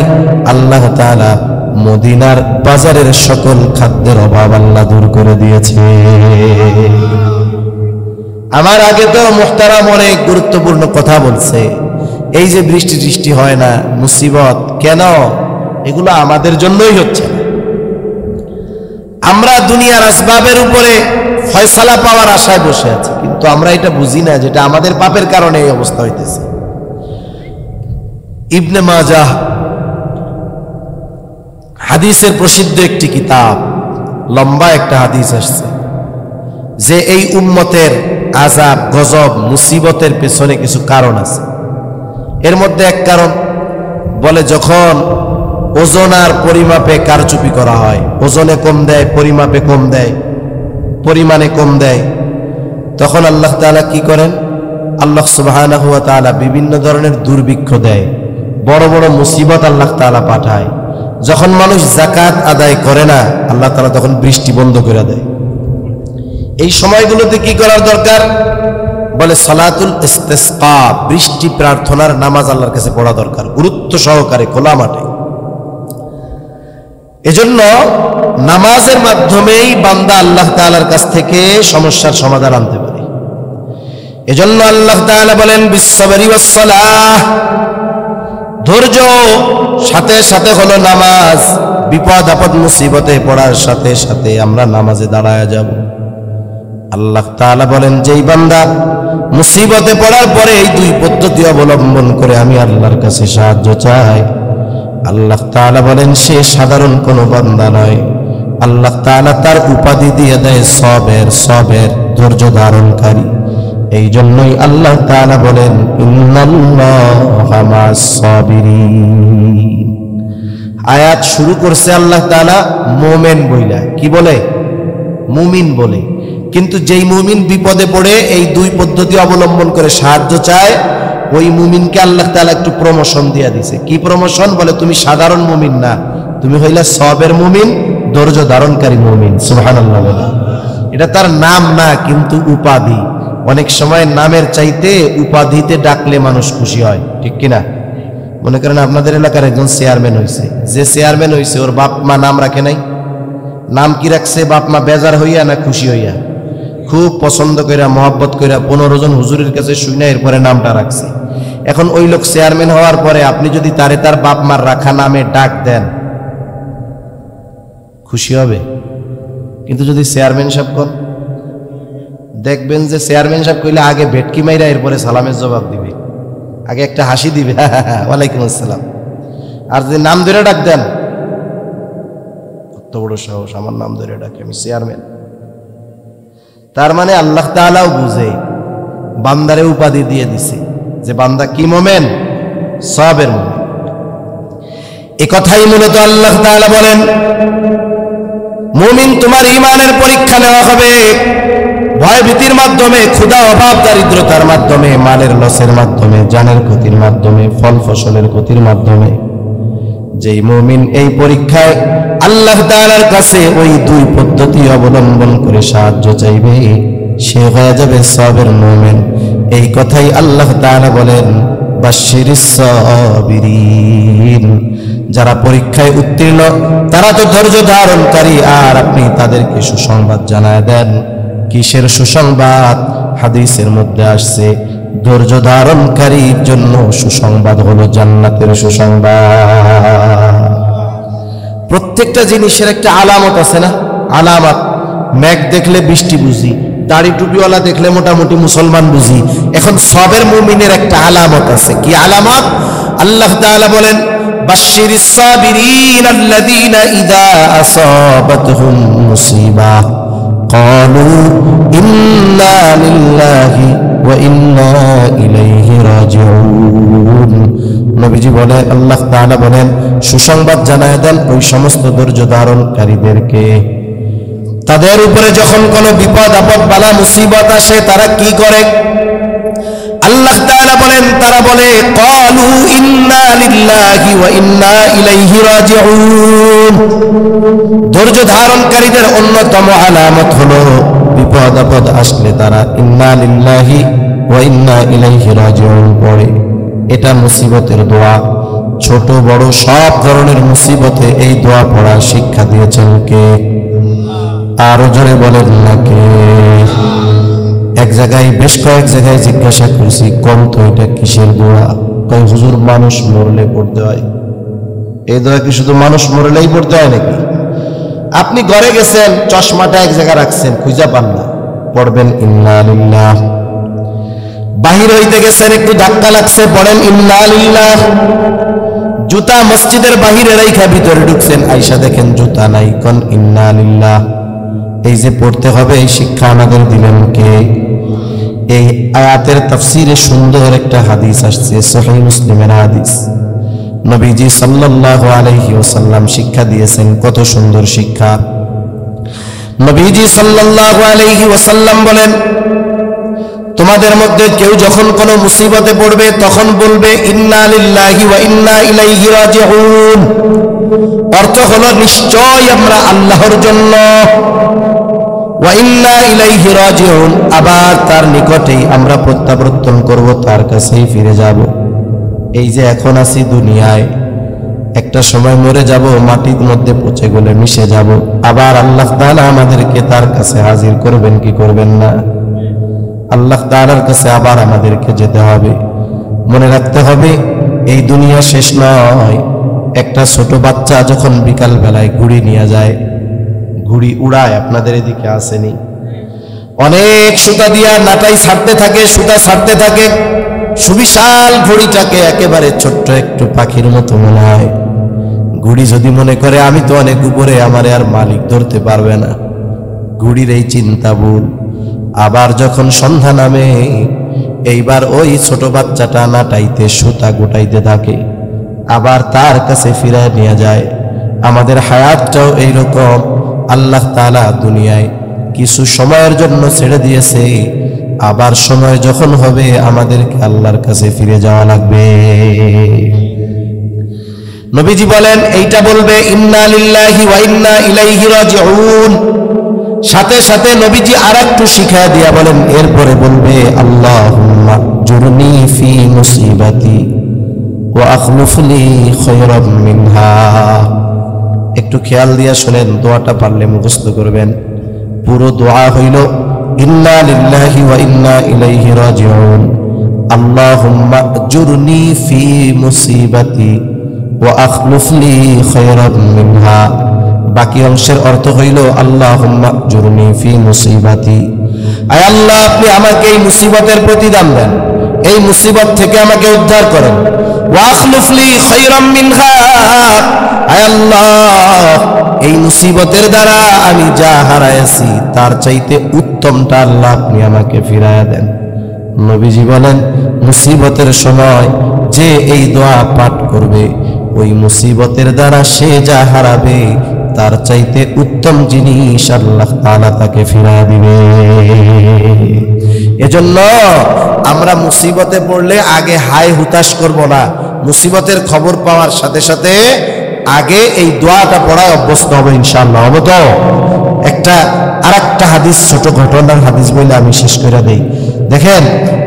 আল্লাহ তাআলা মদিনার বাজারের সকল খাদ্যের অভাব আল্লাহ দূর করে দিয়েছে। আমার আগে তো মুহতারাম অনেক গুরুত্বপূর্ণ কথা বলছে। এই যে বৃষ্টি হয় না, মুসিবত কেন, এগুলো আমাদের জন্যই হচ্ছে। আমরা দুনিয়ার আসবাবের উপরে ফয়সালা পাওয়ার আশায় বসে আছি, কিন্তু আমরা এটা বুঝি না যেটা আমাদের পাপের কারণে এই অবস্থা হইতেছে। ইবনে মাজাহ হাদিসের প্রসিদ্ধ একটি কিতাব, লম্বা একটা হাদিস আসছে যে এই উম্মতের আযাব, গজব, মুসিবতের পেছনে কিছু কারণ আছে। এর মধ্যে এক কারণ বলে, যখন ওজন আর পরিমাপে কারচুপি করা হয়, ওজনে কম দেয়, পরিমাপে কম দেয়, পরিমাণে কম দেয়, তখন আল্লাহ তাআলা কি করেন? আল্লাহ সুবহানাহু ওয়া তাআলা বিভিন্ন ধরনের দুর্ভিক্ষ দেয়, বড় বড় মুসিবত আল্লাহ তাআলা পাঠায়। যখন মানুষ যাকাত আদায় করে না, আল্লাহ তাআলা তখন বৃষ্টি বন্ধ করে দেয়। এই সময়গুলোতে কি করার দরকার? বলে সালাতুল ইস্তিসকা, বৃষ্টি প্রার্থনার নামাজ আল্লাহর কাছে পড়া দরকার, গুরুত্ব সহকারে খোলা মাঠে। এজন্য নামাজের মাধ্যমেই বান্দা আল্লাহ তাআলার কাছ থেকে সমস্যার সমাধান আনতে পারে। এজন্য আল্লাহ তাআলা বলেন বিসসাবরি ওয়াস সালাহ, ধৈর্য সাথে সাথে হলো নামাজ। বিপদ আপদ মুসিবতে পড়ার সাথে সাথে আমরা নামাজে দাঁড়ায় যাব। আল্লাহ তাআলা বলেন, যেই বান্দা মুসিবতে পড়ার পরে এই দুই পদ্ধতি অবলম্বন করে আমি আল্লাহর কাছে সাহায্য চাই, আল্লাহ তাআলা বলেন সে সাধারণ কোনো বান্দা নয়। আল্লাহ তাআলা তার উপাধি দিয়ে দেয় সবের, ধৈর্য ধারণকারী। এই জন্যই আল্লাহ তাআলা বলেন ইন্নাল্লাহা মা'আস সাবিরিন। আয়াত শুরু করছে আল্লাহ তাআলা মুমিন বইলা, কি বলে? মুমিন বলে। কিন্তু যেই মুমিন বিপদে পড়ে এই দুই পদ্ধতি অবলম্বন করে সাহায্য চায়, ওই মুমিনকে আল্লাহ তাআলা একটু প্রমোশন দিয়ে দিছে। কি প্রমোশন? বলে তুমি সাধারণ মুমিন না, তুমি হইলা সবের মুমিন, ধৈর্য ধারণকারী মুমিন। সুবহানাল্লাহ বলে। এটা তার নাম না, কিন্তু উপাধি। অনেক সময় নামের চাইতে উপাধিতে ডাকলে মানুষ খুশি হয়, ঠিক কিনা? মনে করেন আপনাদের এলাকার একজন চেয়ারম্যান হয়েছে, যে চেয়ারম্যান হয়েছে ওর বাপ মা নাম রাখে নাই। নাম কি রাখছে? বাপ মা বেজার হইয়া না খুশি হইয়া? খুব পছন্দ কইরা, মহব্বত কইরা 15 জন হুজুরের কাছে শুনে এরপরে নামটা রাখছে। এখন ওই লোক চেয়ারম্যান হওয়ার পরে আপনি যদি তারে তার বাপ মার রাখা নামে ডাক দেন, খুশি হবে। কিন্তু যদি চেয়ারম্যান সাহেব কন, দেখবেন যে চেয়ারম্যান সাহেব কইলে আগে ভেটকি মাইরা এরপরে সালামের জবাব দিবে, আগে একটা হাসি দিবে, ওয়ালাইকুম আসসালাম। আর যদি নাম ধরে ডাক দেন, কত বড় সাহস, আমার নাম ধরে ডাকে, আমি চেয়ারম্যান। তার মানে আল্লাহ তাআলাও বুঝে, বান্দারে উপাধি দিয়ে দিছে যে বান্দা কি মুমিন, সবের মুমিন। এই কথাই মূলত আল্লাহ তাআলা বলেন, মুমিন তোমার ঈমানের পরীক্ষা নেওয়া হবে ভয় ভীতির মাধ্যমে, ক্ষুধা অভাব দারিদ্রতার মাধ্যমে, মালের লসের মাধ্যমে, জানের ক্ষতির মাধ্যমে, ফল ফসলের ক্ষতির মাধ্যমে। যেই মুমিন এই পরীক্ষায় আল্লাহ তাআলার কাছে ওই দুই পদ্ধতি অবলম্বন করে সাহায্য চাইবে, সে হয়ে যাবে সবের মুমিন। এই কথাই আল্লাহ তাআলা বলেন বাশশিরিস সাবিরিন। যারা পরীক্ষায় উত্তীর্ণ তারা তো ধৈর্য ধারণকারী, আর আপনি তাদেরকে সুসংবাদ জানায় দেন। কিসের সুসংবাদ? হাদিসের মধ্যে আসছে ধৈর্য ধারণকারীর জন্য সুসংবাদ হলো জান্নাতের সুসংবাদ। প্রত্যেকটা জিনিসের একটা আলামত আছে না? আলামত। মেঘ দেখলে বৃষ্টি বুঝি, দাড়ি টুপিওয়ালা দেখলে মোটামুটি মুসলমান বুঝি। এখন সবের মুমিনের একটা আলামত আছে। কি আলামত? আল্লাহ তাআলা বলেন বাশশিরিস সাবিরিন আল্লাযীনা ইযা আসাবাতহুম মুসিবাহ ক্বালু ইন্না লিল্লাহি ওয়া ইন্না ইলাইহি রাজিউন। নবীজি বলে, আল্লাহ তাআলা বলেন সুসংবাদ জানায় দেন ওই সমস্ত ধৈর্য ধারণকারীদেরকে। তাদের উপরে যখন কোনো বিপদ আপদ বালা মুসিবত আসে তারা কি করে? আল্লাহ তাআলা বলেন, তারা বলে ক্বালু ইন্না লিল্লাহি ওয়া ইন্না ইলাইহি রাজিউন। ধৈর্য ধারণকারীদের অন্যতম আলামত হলো বিপদ আপদ আসলে তারা ইন্না লিল্লাহি ওয়া ইন্না ইলাইহি রাজিউন পড়ে। এটা মুসিবতের দোয়া। ছোট বড় সব ধরনের মুসিবতে এই দোয়া পড়ার শিক্ষা দিয়েছেন কে? আরো জোরে বলেন না কে? এক জায়গায় বেশ কয়েক জায়গায় জিজ্ঞাসা করছি, কোন তো এটা কিসের দোয়া? কই হুজুর, মানুষ মরলে পড়তে হয়। এই দোয়া কি শুধু মানুষ মরলেই পড়তে হয় নাকি? আপনি ঘরে গেছেন, চশমাটা এক জায়গায় রাখছেন, খুঁজা পান না, পড়বেন ইন্না লিল্লাহ। বাহির হইতে গেছেন, একটু ধাক্কা লাগছে, পড়েন ইন্না লিল্লাহ। জুতা মসজিদের বাহিরে রাইখা ভিতরে ঢুকছেন, আইসা দেখেন জুতা নাই, কোন ইন্না লিল্লাহ। এই যে পড়তে হবে, এই শিক্ষা আমাদের দিলেন কে? এই আয়াতের তাফসিরে সুন্দর একটা হাদিস আসছে, সহিহ মুসলিমের হাদিস। নবীজি সাল্লাল্লাহু আলাইহি ওয়াসাল্লাম শিক্ষা দিয়েছেন, কত সুন্দর শিক্ষা। নবীজি সাল্লাল্লাহু আলাইহি ওয়াসাল্লাম বলেন, তোমাদের মধ্যে কেউ যখন কোনো মুসিবতে পড়বে তখন বলবে ইন্না লিল্লাহি ওয়া ইন্না ইলাইহি রাজিউন। অর্থ হলো নিশ্চয় আমরা আল্লাহর জন্য, ওয়া ইন্না ইলাইহি রাজিউন, আবার তার নিকটেই আমরা প্রত্যাবর্তন করব, তার কাছেই ফিরে যাব। এই যে এখন আছি দুনিয়ায়, একটা সময় মরে যাব, মাটির মধ্যে পচে গলে মিশে যাব, আবার আল্লাহ তাআলা আমাদেরকে তার কাছে হাজির করবেন কি করবেন না? আল্লাহ তাআলার কাছে আবার আমাদেরকে যেতে হবে। মনে রাখতে হবে, এই দুনিয়া শেষ নয়। একটা ছোট বাচ্চা যখন বিকাল বেলায় ঘুড়ি নিয়ে যায়, ঘুড়ি উড়ায়, আপনাদের এদিকে আসেনি? অনেক সুতা দিয়া নাটাই ছাড়তে থাকে, সুতা ছাড়তে থাকে, সুবিশাল ঘুড়িটাকে একেবারে ছোট্ট একটু পাখির মতো মনে হয়। ঘুড়ি যদি মনে করে আমি তো অনেক উপরে, আমারে আর মালিক ধরতে পারবে না, ঘুড়ির এই চিন্তা ভুল। আবার যখন সন্ধ্যা নামে, এইবার ওই ছোট বাচ্চাটা নাটাইতে সুতা গোটাইতে থাকে, আবার তার কাছে ফিরায় নিয়ে যায়। আমাদের হায়াতটাও এইরকম। আল্লাহ তাআলা দুনিয়ায় কিছু সময়ের জন্য ছেড়ে দিয়েছে, আবার সময় যখন হবে আমাদেরকে আল্লাহর কাছে ফিরে যাওয়া লাগবে। নবীজি বলেন, এইটা বলবে ইন্না লিল্লাহি ওয়া ইন্না ইলাইহি রাজিউন। সাথে সাথে নবীজি আরেকটু শিখায়া দিয়া বলেন, এরপরে বলবে আল্লাহুম্মা জুরনি ফি মুসিবাতি ওয়া আখলুফ লি খায়রাম মিনহা। একটু খেয়াল দিয়া শুনেন, দোয়াটা পারলে মুখস্থ করবেন। পুরো দোয়া হইল ইন্না লিল্লাহি ওয়া ইন্না ইলাইহি রাজিউন, আল্লাহুম্মা জুরনি ফি মুসিবাতি ওয়া আখলুফ লি খায়রাম মিনহা। বাকি অংশের অর্থ হইল আল্লাহুম্মা জুরনি ফি মুসিবাতি, আয় আল্লাহ আপনি আমাকে এই মুসিবতের প্রতিদান দেন, এই মুসিবত থেকে আমাকে উদ্ধার করেন। ওয়া আখলুফ লি খায়রাম মিনহা, আয় আল্লাহ এই মুসিবতের দ্বারা আমি যা হারাইছি তার চাইতে উত্তমটা আল্লাহ আপনি আমাকে ফিরাইয়া দেন। নবীজি বলেন, মুসিবতের সময় যে এই দোয়া পাঠ করবে, ওই মুসিবতের দ্বারা সে যা হারাবে তার চাইতে উত্তম জিনিস আল্লাহ তাআলা তাকে ফিরাইয়া দিবে। এজন্য আমরা মুসিবতে পড়লে আগে হাই হুতাশ করব না, মুসিবতের খবর পাওয়ার সাথে সাথে আগে এই দোয়াটা পড়ায় অভ্যস্ত হবে ইনশাআল্লাহ। হবে তো? আরেকটা হাদিস, ছোট ঘটনার হাদিস বলে আমি শেষ করে দেই। দেখেন,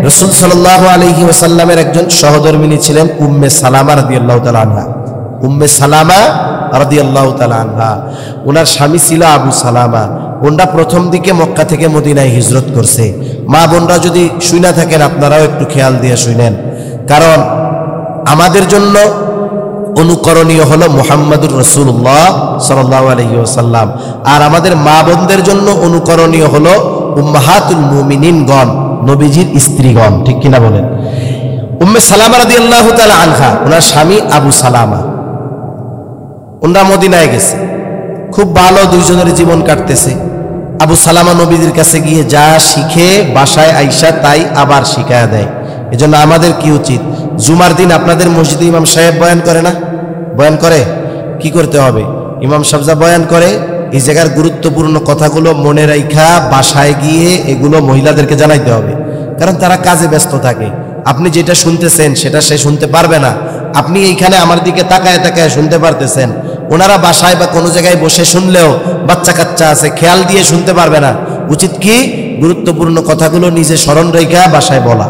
রাসূল সাল্লাল্লাহু আলাইহি ওয়াসাল্লামের একজন সহধর্মিণী ছিলেন উম্মে সালামা রাদিয়াল্লাহু তাআলা আনহা। উম্মে সালামা রাদিয়াল্লাহু তাআলা আনহা, ওনার স্বামী ছিল আবু সালামা। ওনারা প্রথম দিকে মক্কা থেকে মদিনায় হিজরত করছে। মা বোনরা যদি শুনে থাকেন, আপনারাও একটু খেয়াল দিয়ে শুনেন, কারণ আমাদের জন্য অনুকরণীয় হলো মুহাম্মদুর রাসূলুল্লাহ সাল্লাল্লাহু আলাইহি ওয়াসাল্লাম, আর আমাদের মা বোনদের জন্য অনুকরণীয় হলো উম্মাহাতুল মুমিনিনগণ, নবীজির স্ত্রীগণ। ঠিক কিনা বলেন? উম্মে সালামা রাদিয়াল্লাহু তাআলা আনহা, ওনার স্বামী আবু সালামা, ওনারা মদিনায় গেছে, খুব ভালো দুইজনের জীবন কাটতেছে। আবু সালামা নবীজির কাছে গিয়ে যা শিখে বাসায় আইসা তাই আবার শিখায়া দেয়। এজন্য আমাদের কি উচিত, জুমার দিন আপনাদের মসজিদে ইমাম সাহেব বয়ান করে না? বয়ান করে, কি করতে হবে? ইমাম সাহেব যা বয়ান করে, এই জায়গার গুরুত্বপূর্ণ কথাগুলো মনে রাখা বাসায় গিয়ে এগুলো মহিলাদেরকে জানাইতে হবে, কারণ তারা কাজে ব্যস্ত থাকে। আপনি যেটা শুনতেছেন সেটা সে শুনতে পারবে না, আপনি এইখানে আমার দিকে তাকায় তাকায় শুনতে পারতেছেন, ওনারা বাসায় বা কোনো জায়গায় বসে শুনলেও বাচ্চা কাচ্চা আছে, খেয়াল দিয়ে শুনতে পারবে না। উচিত কি, গুরুত্বপূর্ণ কথাগুলো নিজে স্মরণ রেখা বাসায় বলা।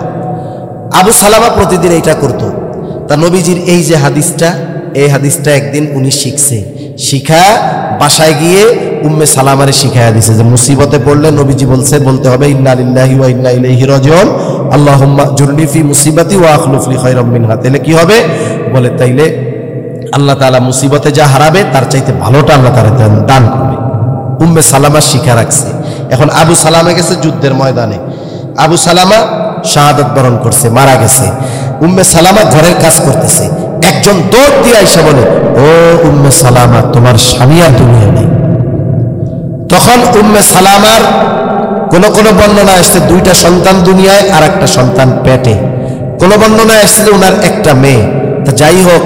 আবু সালামা প্রতিদিন এইটা করত। তা নবীজির এই যে হাদিসটা, এই হাদিসটা একদিন উনি শিখছে, শিখা বাসায় গিয়ে উম্মে সালামারে শিখাইয়া দিছে যে মুসিবতে পড়লে নবীজি বলতে হবে ইন্না লিল্লাহি ওয়া ইন্না ইলাইহি রাজিউন আল্লাহুম্মা জুরনি ফি মুসিবাতি ওয়া আখলুফ লি খায়রাম মিনহা। তাইলে কি হবে? বলে তাইলে আল্লাহ তাআলা মুসিবতে যা হারাবে তার চাইতে ভালোটা আল্লাহ তাআলা দান করবে। উম্মে সালামা শিখা রাখছে। এখন আবু সালামা গেছে যুদ্ধের ময়দানে, আবু সালামা শাহাদাত বরণ করছে, মারা গেছে। উম্মে সালামা ঘরের কাজ করতেছে, একজন দৌড় দিয়ে আইসা বলে, ও উম্মে সালামা, তোমার স্বামী আর দুনিয়া নেই। তখন উম্মে সালামার কোন কোন বর্ণনা আসছে 2টা সন্তান দুনিয়ায় আর 1টা সন্তান পেটে, কোন বর্ণনা আসছে ওনার একটা মেয়ে। তা যাই হোক,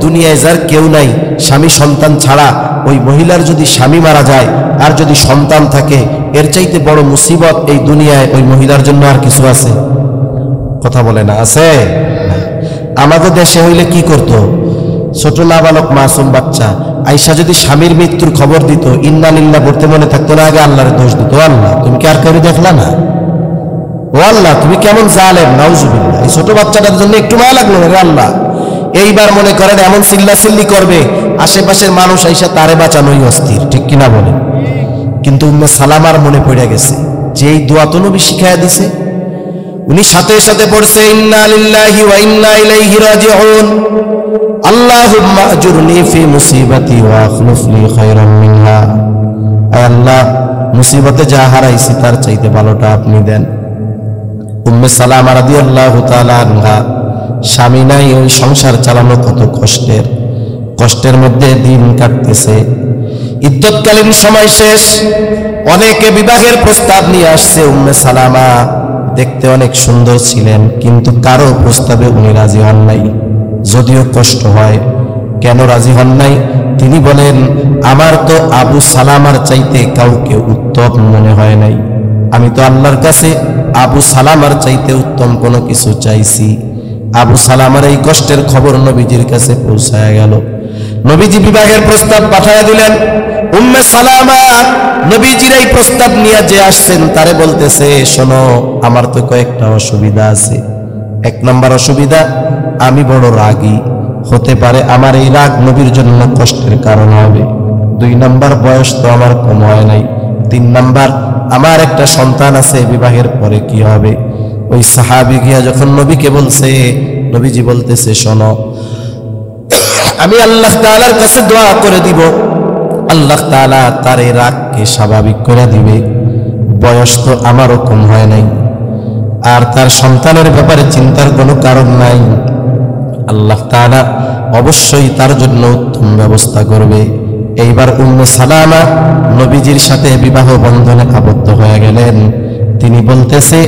দুনিয়ায় যার কেউ নাই, স্বামী সন্তান ছাড়া ওই মহিলার যদি স্বামী মারা যায় আর যদি সন্তান থাকে, এর চাইতে বড় মুসিবত এই দুনিয়ায় ওই মহিলার জন্য আর কিছু আছে? কথা বলে না, আছে? আমাদের দেশে হইলে কি করত? ছোট নাবালক মাসুম বাচ্চা আইসা যদি স্বামীর মৃত্যুর খবর দিত, ইন্না লিল্লাহ পড়তে মনে থাকতো না, আগে আল্লাহর দোষ দিত, আল্লাহ তুমি কি আর কেউ দেখলা না? ও আল্লাহ তুমি কেমন জালেম, নাউজুবিল্লাহ। এই ছোট বাচ্চাটার জন্য একটু মায়া লাগলো না রে আল্লাহ। এইবার মনে করেন এমন চিল্লাচিল্লি করবে, আশেপাশের মানুষ আইসা তারে বাঁচানোই অস্থির, ঠিক কিনা বলে? কিন্তু উম্মে সালামার মনে পড়ে গেছে যে এই দোয়া তো নবী শিখাইয়া দিছে। উনি সাথে সাথে পড়ছে ইন্না লিল্লাহি ওয়া ইন্না ইলাইহি রাজিউন আল্লাহুম্মা আজুরনি ফি মুসিবাতি ওয়া আখলুফ লি খায়রাম মিনহা। আয় আল্লাহ, মুসিবতে যা হারাইছি তার চাইতে ভালোটা আপনি দেন। উম্মে সালামা রাদিয়াল্লাহু তাআলা আনহা, স্বামী নাই, ওই সংসার চালানো কত কষ্টের মধ্যে দিন কাটতেছে। ইদ্যতকালীন সময় শেষ, অনেকে বিবাহের প্রস্তাব নিয়ে আসছে। উম্মে সালামা দেখতে অনেক সুন্দর ছিলেন, কিন্তু কারো প্রস্তাবে উনি রাজি হন নাই। যদিও কষ্ট হয়, কেন রাজি হন নাই? তিনি বলেন, আমার তো আবু সালামার চাইতে কাউকে উত্তম মনে হয় নাই। আমি তো আল্লাহর কাছে আবু সালামার চাইতে উত্তম কোনো কিছু চাইছি। আবু সালামার এই কষ্টের খবর নবীজির কাছে পৌঁছায় গেল। নবীজি বিবাহের প্রস্তাব পাঠায় দিলেন। উম্মে সালামা নবীজির এই প্রস্তাব নিয়ে যে আসছেন তারে বলতেছে, শোনো, আমার তো কয়েকটা অসুবিধা আছে। 1 নম্বর অসুবিধা, আমি বড় রাগী, হতে পারে আমার এই রাগ নবীর জন্য কষ্টের কারণ হবে। 2 নম্বর, বয়স তো আমার কম হয় নাই। 3 নম্বর, আমার একটা সন্তান আছে, বিবাহের পরে কি হবে? ওই সাহাবী গিয়া যখন নবীকে বলছে, নবীজি বলতেছে, শোনো, আমি আল্লাহ তাআলার কাছে দোয়া করে দিব, আল্লাহ তাআলা তার এই রাগকে স্বাভাবিক করে দিবে। বয়স তো আমারও কম হয় নাই, আর তার সন্তানের ব্যাপারে চিন্তার কোনো কারণ নাই। আল্লাহ তাআলা অবশ্যই তার জন্য উত্তম ব্যবস্থা করবে। এইবার উম্মে সালামা নবীজির সাথে বিবাহ বন্ধনে আবদ্ধ হয়ে গেলেন। তিনি বলতেছে,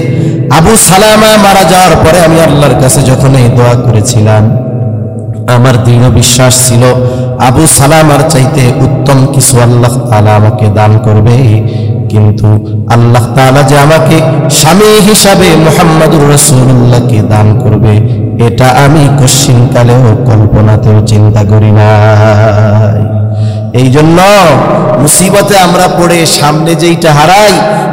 আবু সালামা মারা যাওয়ার পরে আমি আল্লাহর কাছে যখন এই দোয়া করেছিলাম, আমার দৃঢ় বিশ্বাস ছিল আবু সালামার চাইতে উত্তম কিছু আল্লাহ তাআলা আমাকে দান করবে। কিন্তু আল্লাহ তাআলা যে আমাকে স্বামী হিসাবে মুহাম্মদুর রাসূলুল্লাহকে দান করবে, এটা আমি কশ্চিনকালেও কল্পনাতেও চিন্তা করি নাই। এই জন্য মুসিবতে আমরা পড়ে সামনে যেইটা হারাই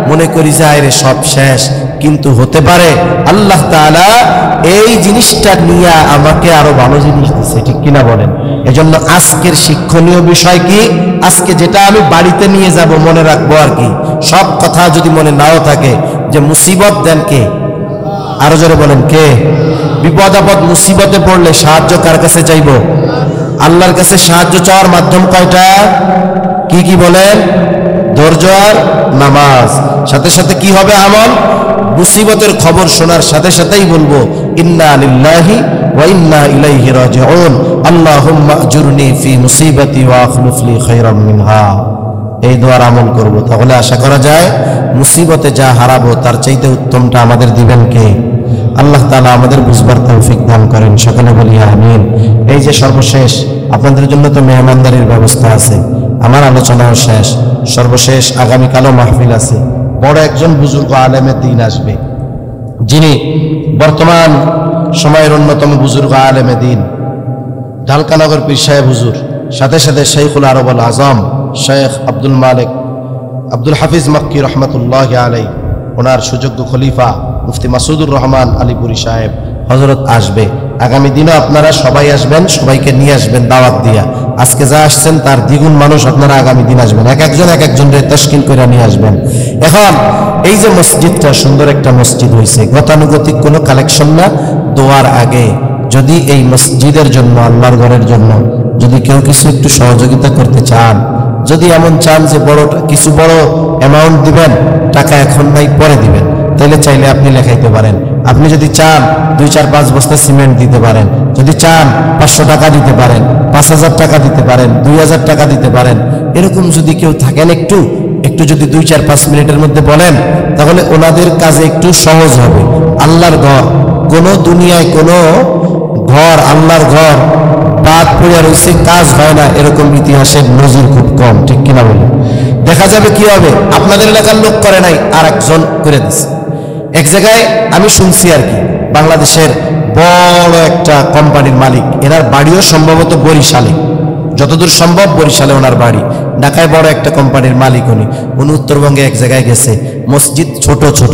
মনে করি যায় রে সব শেষ, কিন্তু হতে পারে আল্লাহ তাআলা এই জিনিসটা নিয়ে আমাকে আরো ভালো জিনিস দিচ্ছে, ঠিক কিনা বলেন? এজন্য আজকের শিক্ষণীয় বিষয় কি, আজকে যেটা আমি বাড়িতে নিয়ে যাব, মনে রাখবো আর কি, সব কথা যদি মনে নাও থাকে, যে মুসিবত দেন কে? আরো জোরে বলেন, কে? বিপদ আপদ মুসিবতে পড়লে সাহায্য কার কাছে চাইব? আল্লাহর কাছে সাহায্য চাওয়ার মাধ্যম কয়টা? কি কি বলেন? ধৈর্য আর নামাজ। সাথে সাথে কি হবে আমল? মুসিবতের খবর শোনার সাথে সাথেই বলবো ইন্না লিল্লাহি ওয়া ইন্না ইলাইহি রাজিউন আল্লাহুম্মা আজুরনি ফি মুসিবাতি ওয়া আখলুফ লি খায়রাম মিনহা। এই দোয়ার আমল করব, তাহলে আশা করা যায় মুসিবতে যা হারাবো তার চাইতে উত্তমটা আমাদের দিবেন কে? আল্লাহ তাআলা আমাদের বুঝবার তৌফিক দান করেন। সকলে বলি আমিন। এই যে সর্বশেষ আপনাদের জন্য তো মেহমানদারির ব্যবস্থা আছে, আমার আলোচনাও শেষ। সর্বশেষ আগামীকালও মাহফিল আছে। বড় একজন বুজুর্গ আলেমে দ্বীন আসবে, যিনি বর্তমান সময়ের অন্যতম বুজুর্গ আলেমে দ্বীন, ঢালকানগর পীর সাহেব হুজুর, সাথে সাথে শাইখুল আরব আল আজম শেখ আব্দুল হাফিজ মক্কি রহমতুল্লাহ আলাই, ওনার সুযোগ্য খলিফা মুফতি মাসুদুর রহমান আলীপুরি সাহেব হযরত আসবে। আগামী দিনও আপনারা সবাই আসবেন, সবাইকে নিয়ে আসবেন দাওয়াত দিয়া। আজকে যা আসছেন তার দ্বিগুণ মানুষ আপনারা আগামী দিন আসবেন, এক একজনের তাশকিল করে নিয়ে আসবেন। এখন এই যে মসজিদটা সুন্দর একটা মসজিদ হয়েছে, গতানুগতিক কোনো কালেকশন না। দোয়ার আগে যদি এই মসজিদের জন্য, আল্লাহর ঘরের জন্য যদি কেউ কিছু একটু সহযোগিতা করতে চান, যদি এমন চান যে কিছু বড় অ্যামাউন্ট দিবেন, টাকা এখন নাই পরে দিবেন, তাহলে চাইলে আপনি লেখাইতে পারেন। আপনি যদি চান 2, 4, 5 বস্তা সিমেন্ট দিতে পারেন, যদি চান 500 টাকা দিতে পারেন, 5000 টাকা দিতে পারেন, 2000 টাকা দিতে পারেন। এরকম যদি কেউ থাকেন একটু যদি 2, 4, 5 মিনিটের মধ্যে বলেন, তাহলে ওনাদের কাজে একটু সহজ হবে। আল্লাহর ঘর, কোনো দুনিয়ায় কোনো ঘর, আল্লাহর ঘর বাদ পড়ে রয়েছে, কাজ হয় না, এরকম ইতিহাসের নজির খুব কম, ঠিক কিনা বলে? দেখা যাবে কি হবে, আপনাদের এলাকার লোক করে নাই, আর একজন করে দিচ্ছে। এক জায়গায় আমি শুনছি আর কি, বাংলাদেশের বড় একটা কোম্পানির মালিক, এনার বাড়িও সম্ভবত বরিশালে, যতদূর সম্ভব বরিশালে ওনার বাড়ি। ঢাকায় বড় একটা কোম্পানির মালিক উনি উত্তরবঙ্গে এক জায়গায় গেছে, মসজিদ ছোট ছোট,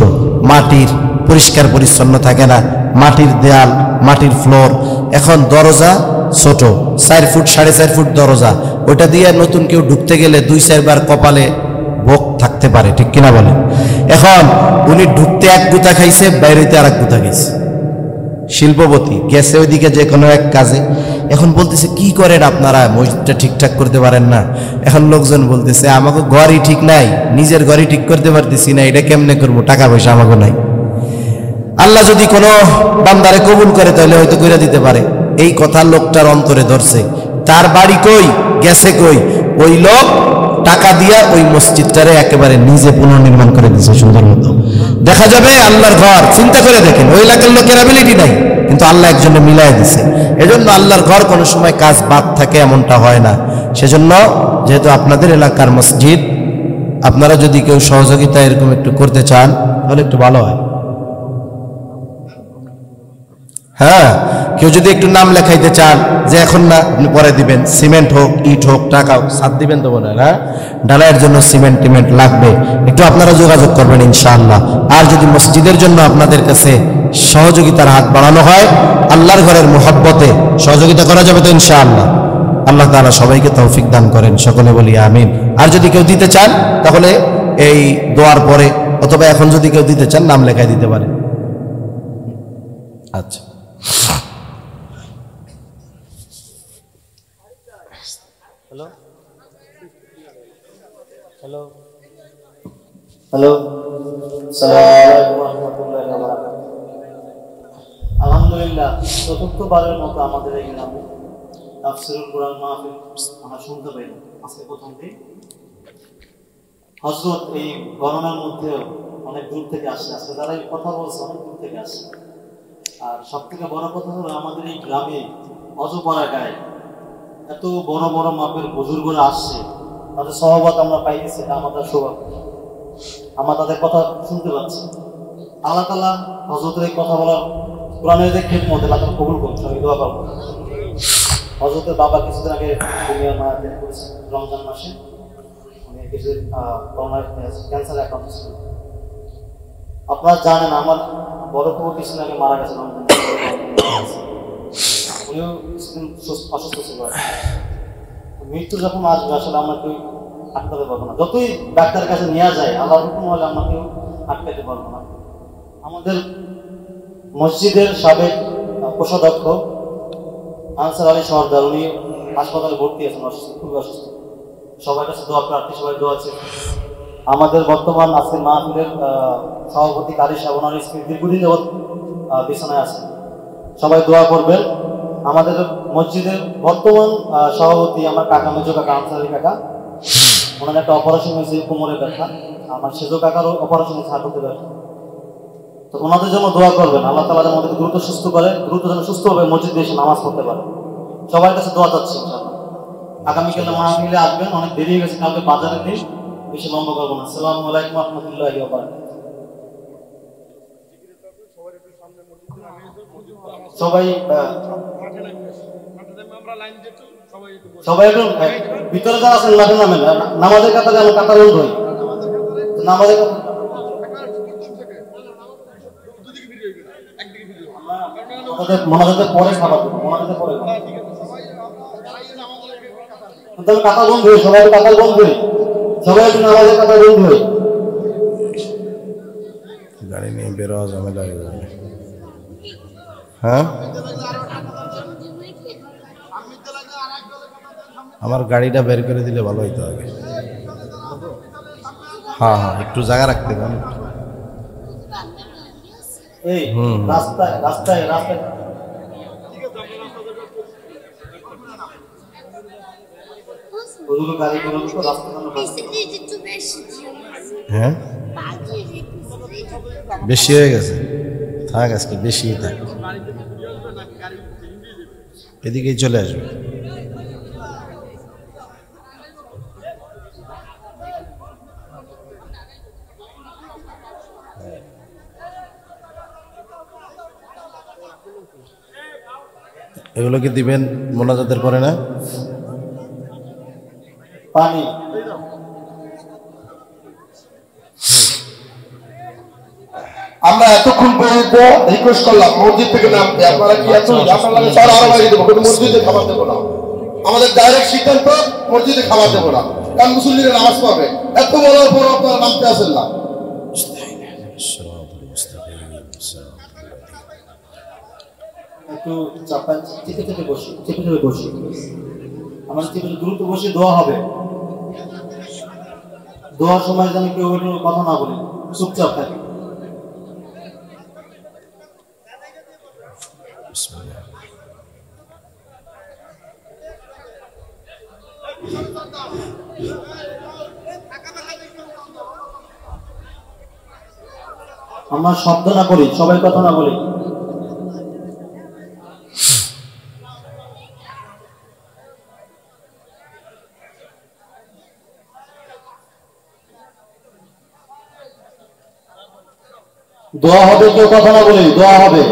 মাটির, পরিষ্কার পরিচ্ছন্ন থাকে না, মাটির দেয়াল, মাটির ফ্লোর, এখন দরজা ছোট, 4 ফুট 4.5 ফুট দরজা, ওইটা দিয়ে নতুন কেউ ঢুকতে গেলে 2-4 বার কপালে ভোগ থাকতে পারে, ঠিক কিনা বলেন? এখন উনি ঢুকতে এক গুতা খাইছে, বাইরেতে আর এক গুতা খাইছে। শিল্পপতি গেছে ওইদিকে যে কোনো এক কাজে, এখন বলতেছে কি করেন আপনারা, মসজিদটা ঠিকঠাক করতে পারেন না? এখন লোকজন বলতেছে আমাকে ঘরই ঠিক নাই, নিজের ঘরই ঠিক করতে পারতেছি না, এটা কেমনে করবো, টাকা পয়সা আমাকে নাই। আল্লাহ যদি কোনো বান্দারে কবুল করে তাহলে হয়তো করে দিতে পারে। এই কথা লোকটার অন্তরে ধরছে। তার বাড়ি কই, গেছে কই, ওই লোক টাকা দিয়া ওই মসজিদটারে একেবারে নিজে পুনর্নির্মাণ করে দিয়েছে সুন্দর মতো। দেখা যাবে আল্লাহর ঘর, চিন্তা করে দেখেন, ওই এলাকার লোকের অ্যাবিলিটি নাই, কিন্তু আল্লাহ একজনে মিলাই দিছে। এজন্য আল্লাহর ঘর কোনো সময় কাজ বাদ থাকে এমনটা হয় না। সেজন্য যেহেতু আপনাদের এলাকার মসজিদ, আপনারা যদি কেউ সহযোগিতা এরকম একটু করতে চান তাহলে একটু ভালো হয়। হ্যাঁ, কেউ যদি একটু নাম লেখাইতে চান, যে এখন না আপনি পরে দিবেন, সিমেন্ট হোক, ইট হোক, টাকা হোক, সাথ দিবেন তো মনে হয় না, ঢালাইয়ের জন্য সিমেন্ট টিমেন্ট লাগবে, একটু আপনারা যোগাযোগ করবেন ইনশাআল্লাহ। আর যদি মসজিদের জন্য আপনাদের কাছে সহযোগিতার হাত বাড়ানো হয়, আল্লাহর ঘরের মুহাব্বতে সহযোগিতা করা যাবে তো ইনশাআল্লাহ। আল্লাহ তাআলা সবাইকে তৌফিক দান করেন, সকলে বলি আমিন। আর যদি কেউ দিতে চান তাহলে এই দোয়ার পরে অথবা এখন যদি কেউ দিতে চান নাম লেখায় দিতে পারে। আচ্ছা, হ্যালো হ্যালো হ্যালো, আসসালামু আলাইকুম ওয়া রাহমাতুল্লাহি ওয়া বারাকাতুহু। আলহামদুলিল্লাহ, চতুর্থবারের মতো আমাদের এই গ্রামে তাফসীরুল কুরআন মাহফিল আমরা শুনতে পাইলাম। আজকে প্রথম দিন। হযরত এই গণনার মধ্যে অনেক দূর থেকে আসছে, আজকে যারা এই কথা বলছে অনেক দূর থেকে আসছে। আর সব থেকে বড় কথা হলো আমাদের এই গ্রামে অজপাড়া গায়ে এত বড় বড় মাপের বুজুর্গরা আসছে, তাদের সহবত আমরা পাইছি, এটা আমাদের সৌভাগ্য। আমরা তাদের কথা শুনতে পাচ্ছি। আল্লাহ তাআলা হযরতের এই কথা বলার কোরআনের যে খিদমত, আল্লাহ তাআলা কবুল করুন, সবাই দোয়া করব। হযরতের বাবা কিছুদিন আগে দুনিয়া মারা গেছে রমজান মাসে, উনি কিছু করোনার ক্যান্সার আক্রান্ত ছিল। আপনারা জানেন আমার বড় বউ কিছুদিন আগে মারা গেছে রমজান, উনিও কিছুদিন অসুস্থ ছিল। মৃত্যু যখন আসবে আসলে আমরা কেউ আটকাতে পারবো না, যতই ডাক্তারের কাছে নেওয়া যায়, আল্লাহর হুকুম হলে আমরা কেউ আটকাতে পারবো না। আমাদের মসজিদের সাবেক কোষাধ্যক্ষ আনসার আলী সরদার, উনি হাসপাতালে ভর্তি আছেন, অসুস্থ, খুবই অসুস্থ। সবার কাছে দোয়া প্রার্থী, সবাই দোয়া আছে। আমাদের বর্তমান আজকের মাহফিলের সভাপতি কারি সাহেব, ওনার স্ত্রী দীর্ঘদিন যাবৎ বিছানায় আছেন, সবাই দোয়া করবেন। আমাদের মসজিদের বর্তমান সভাপতি আমার কাকা, মেজো কাকা আনসার আলী কাকা, ওনার একটা অপারেশন হয়েছে কোমরে ব্যথা, আমার সেজো কাকারও অপারেশন হয়েছে হাঁটুতে ব্যথা। তো ওনাদের জন্য দোয়া করবেন, আল্লাহ তাআলা যেন আমাদেরকে দ্রুত সুস্থ করে, দ্রুত যেন সুস্থভাবে মসজিদে এসে নামাজ পড়তে পারে। সবার কাছে দোয়া চাচ্ছি ইনশাআল্লাহ। আগামীকাল মাহফিলে আসবেন, অনেক দেরি হয়ে গেছে, কালকে বাজারের দিন, বেশি লম্বা করবো না। আসসালামু আলাইকুম ওয়া রাহমাতুল্লাহি ওয়া বারাকাতুহু। সবাই সবাই একটু ভিতরে যারা আছেন মাঠে নামেন, নামাজের কথা যেন কাতার রোধ হয়, নামাজের কথা মোনাজাতের পরে খাবার দেবো, মোনাজাতের পরে তাহলে কাতার বন্ধ হয়ে সবাই কাতার বন্ধ হয়ে সবাই একটু নামাজের কাতার বন্ধ হয়ে গাড়ি নিয়ে বেরোয়া ঝামেলা হয়ে যাবে। হ্যাঁ, আমার গাড়িটা বের করে দিলে ভালো হইতো আগে। হ্যাঁ হ্যাঁ, একটু জায়গা রাখতে পারেন। এই রাস্তায় রাস্তায় রাস্তায় ওগুলো গাড়িগুলো তো রাস্তার হ্যাঁ, বেশি হয়ে গেছে, থাক আজকে বেশি থাক, এদিকেই চলে আসবে। এগুলো কি দিবেন মোনাজাতের পরে না? পানি আমরা এতক্ষণ পর্যন্ত রিকোয়েস্ট করলাম মসজিদ থেকে নামতে, আপনারা কি এত আপনার লাগে সারা আরো বাড়ি দেবো, কিন্তু মসজিদে খাবার দেবো না। আমাদের ডাইরেক্ট সিদ্ধান্ত মসজিদে খাবার দেবো না, কারণ মুসল্লিরা নামাজ পাবে। এত বলার পর আপনারা নামতে আসেন না। একটু চাপা চেপে চেপে বসি, চেপে চেপে বসি, আমার চেপে দ্রুত বসে দোয়া হবে। দোয়ার সময় যেন কেউ কথা না বলি, চুপচাপ থাকে। আমরা শব্দ না করি, সবাই কথা না বলি। দোয়া হবে, কেউ কথা না বলি, দোয়া হবে।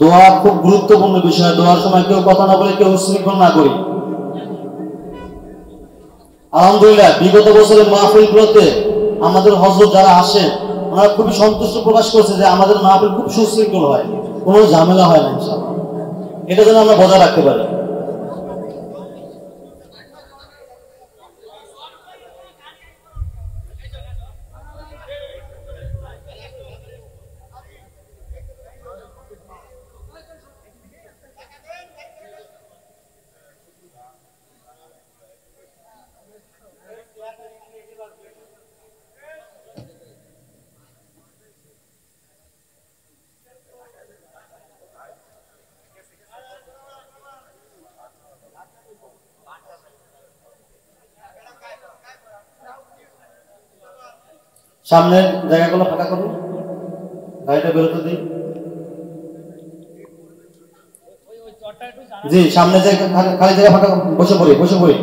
দোয়া খুব গুরুত্বপূর্ণ বিষয়। দোয়ার সময় কেউ কথা না বলে, কেউ উচ্ছৃঙ্খল না করি। আলহামদুলিল্লাহ বিগত বছরের মাহফিলগুলোতে আমাদের হযরত যারা আসেন ওনারা খুবই সন্তুষ্ট প্রকাশ করছে যে আমাদের মাহফিল খুব সুশৃঙ্খল হয়, কোনো ঝামেলা হয় না ইনশাআল্লাহ। এটা যেন আমরা বজায় রাখতে পারি। সামনের জায়গাগুলো ফাঁকা করুন, গাড়িটা বেরোতে দিন। জি, সামনে জায়গা খালি জায়গা ফাঁকা, বসে পড়ি, বসে পড়ি।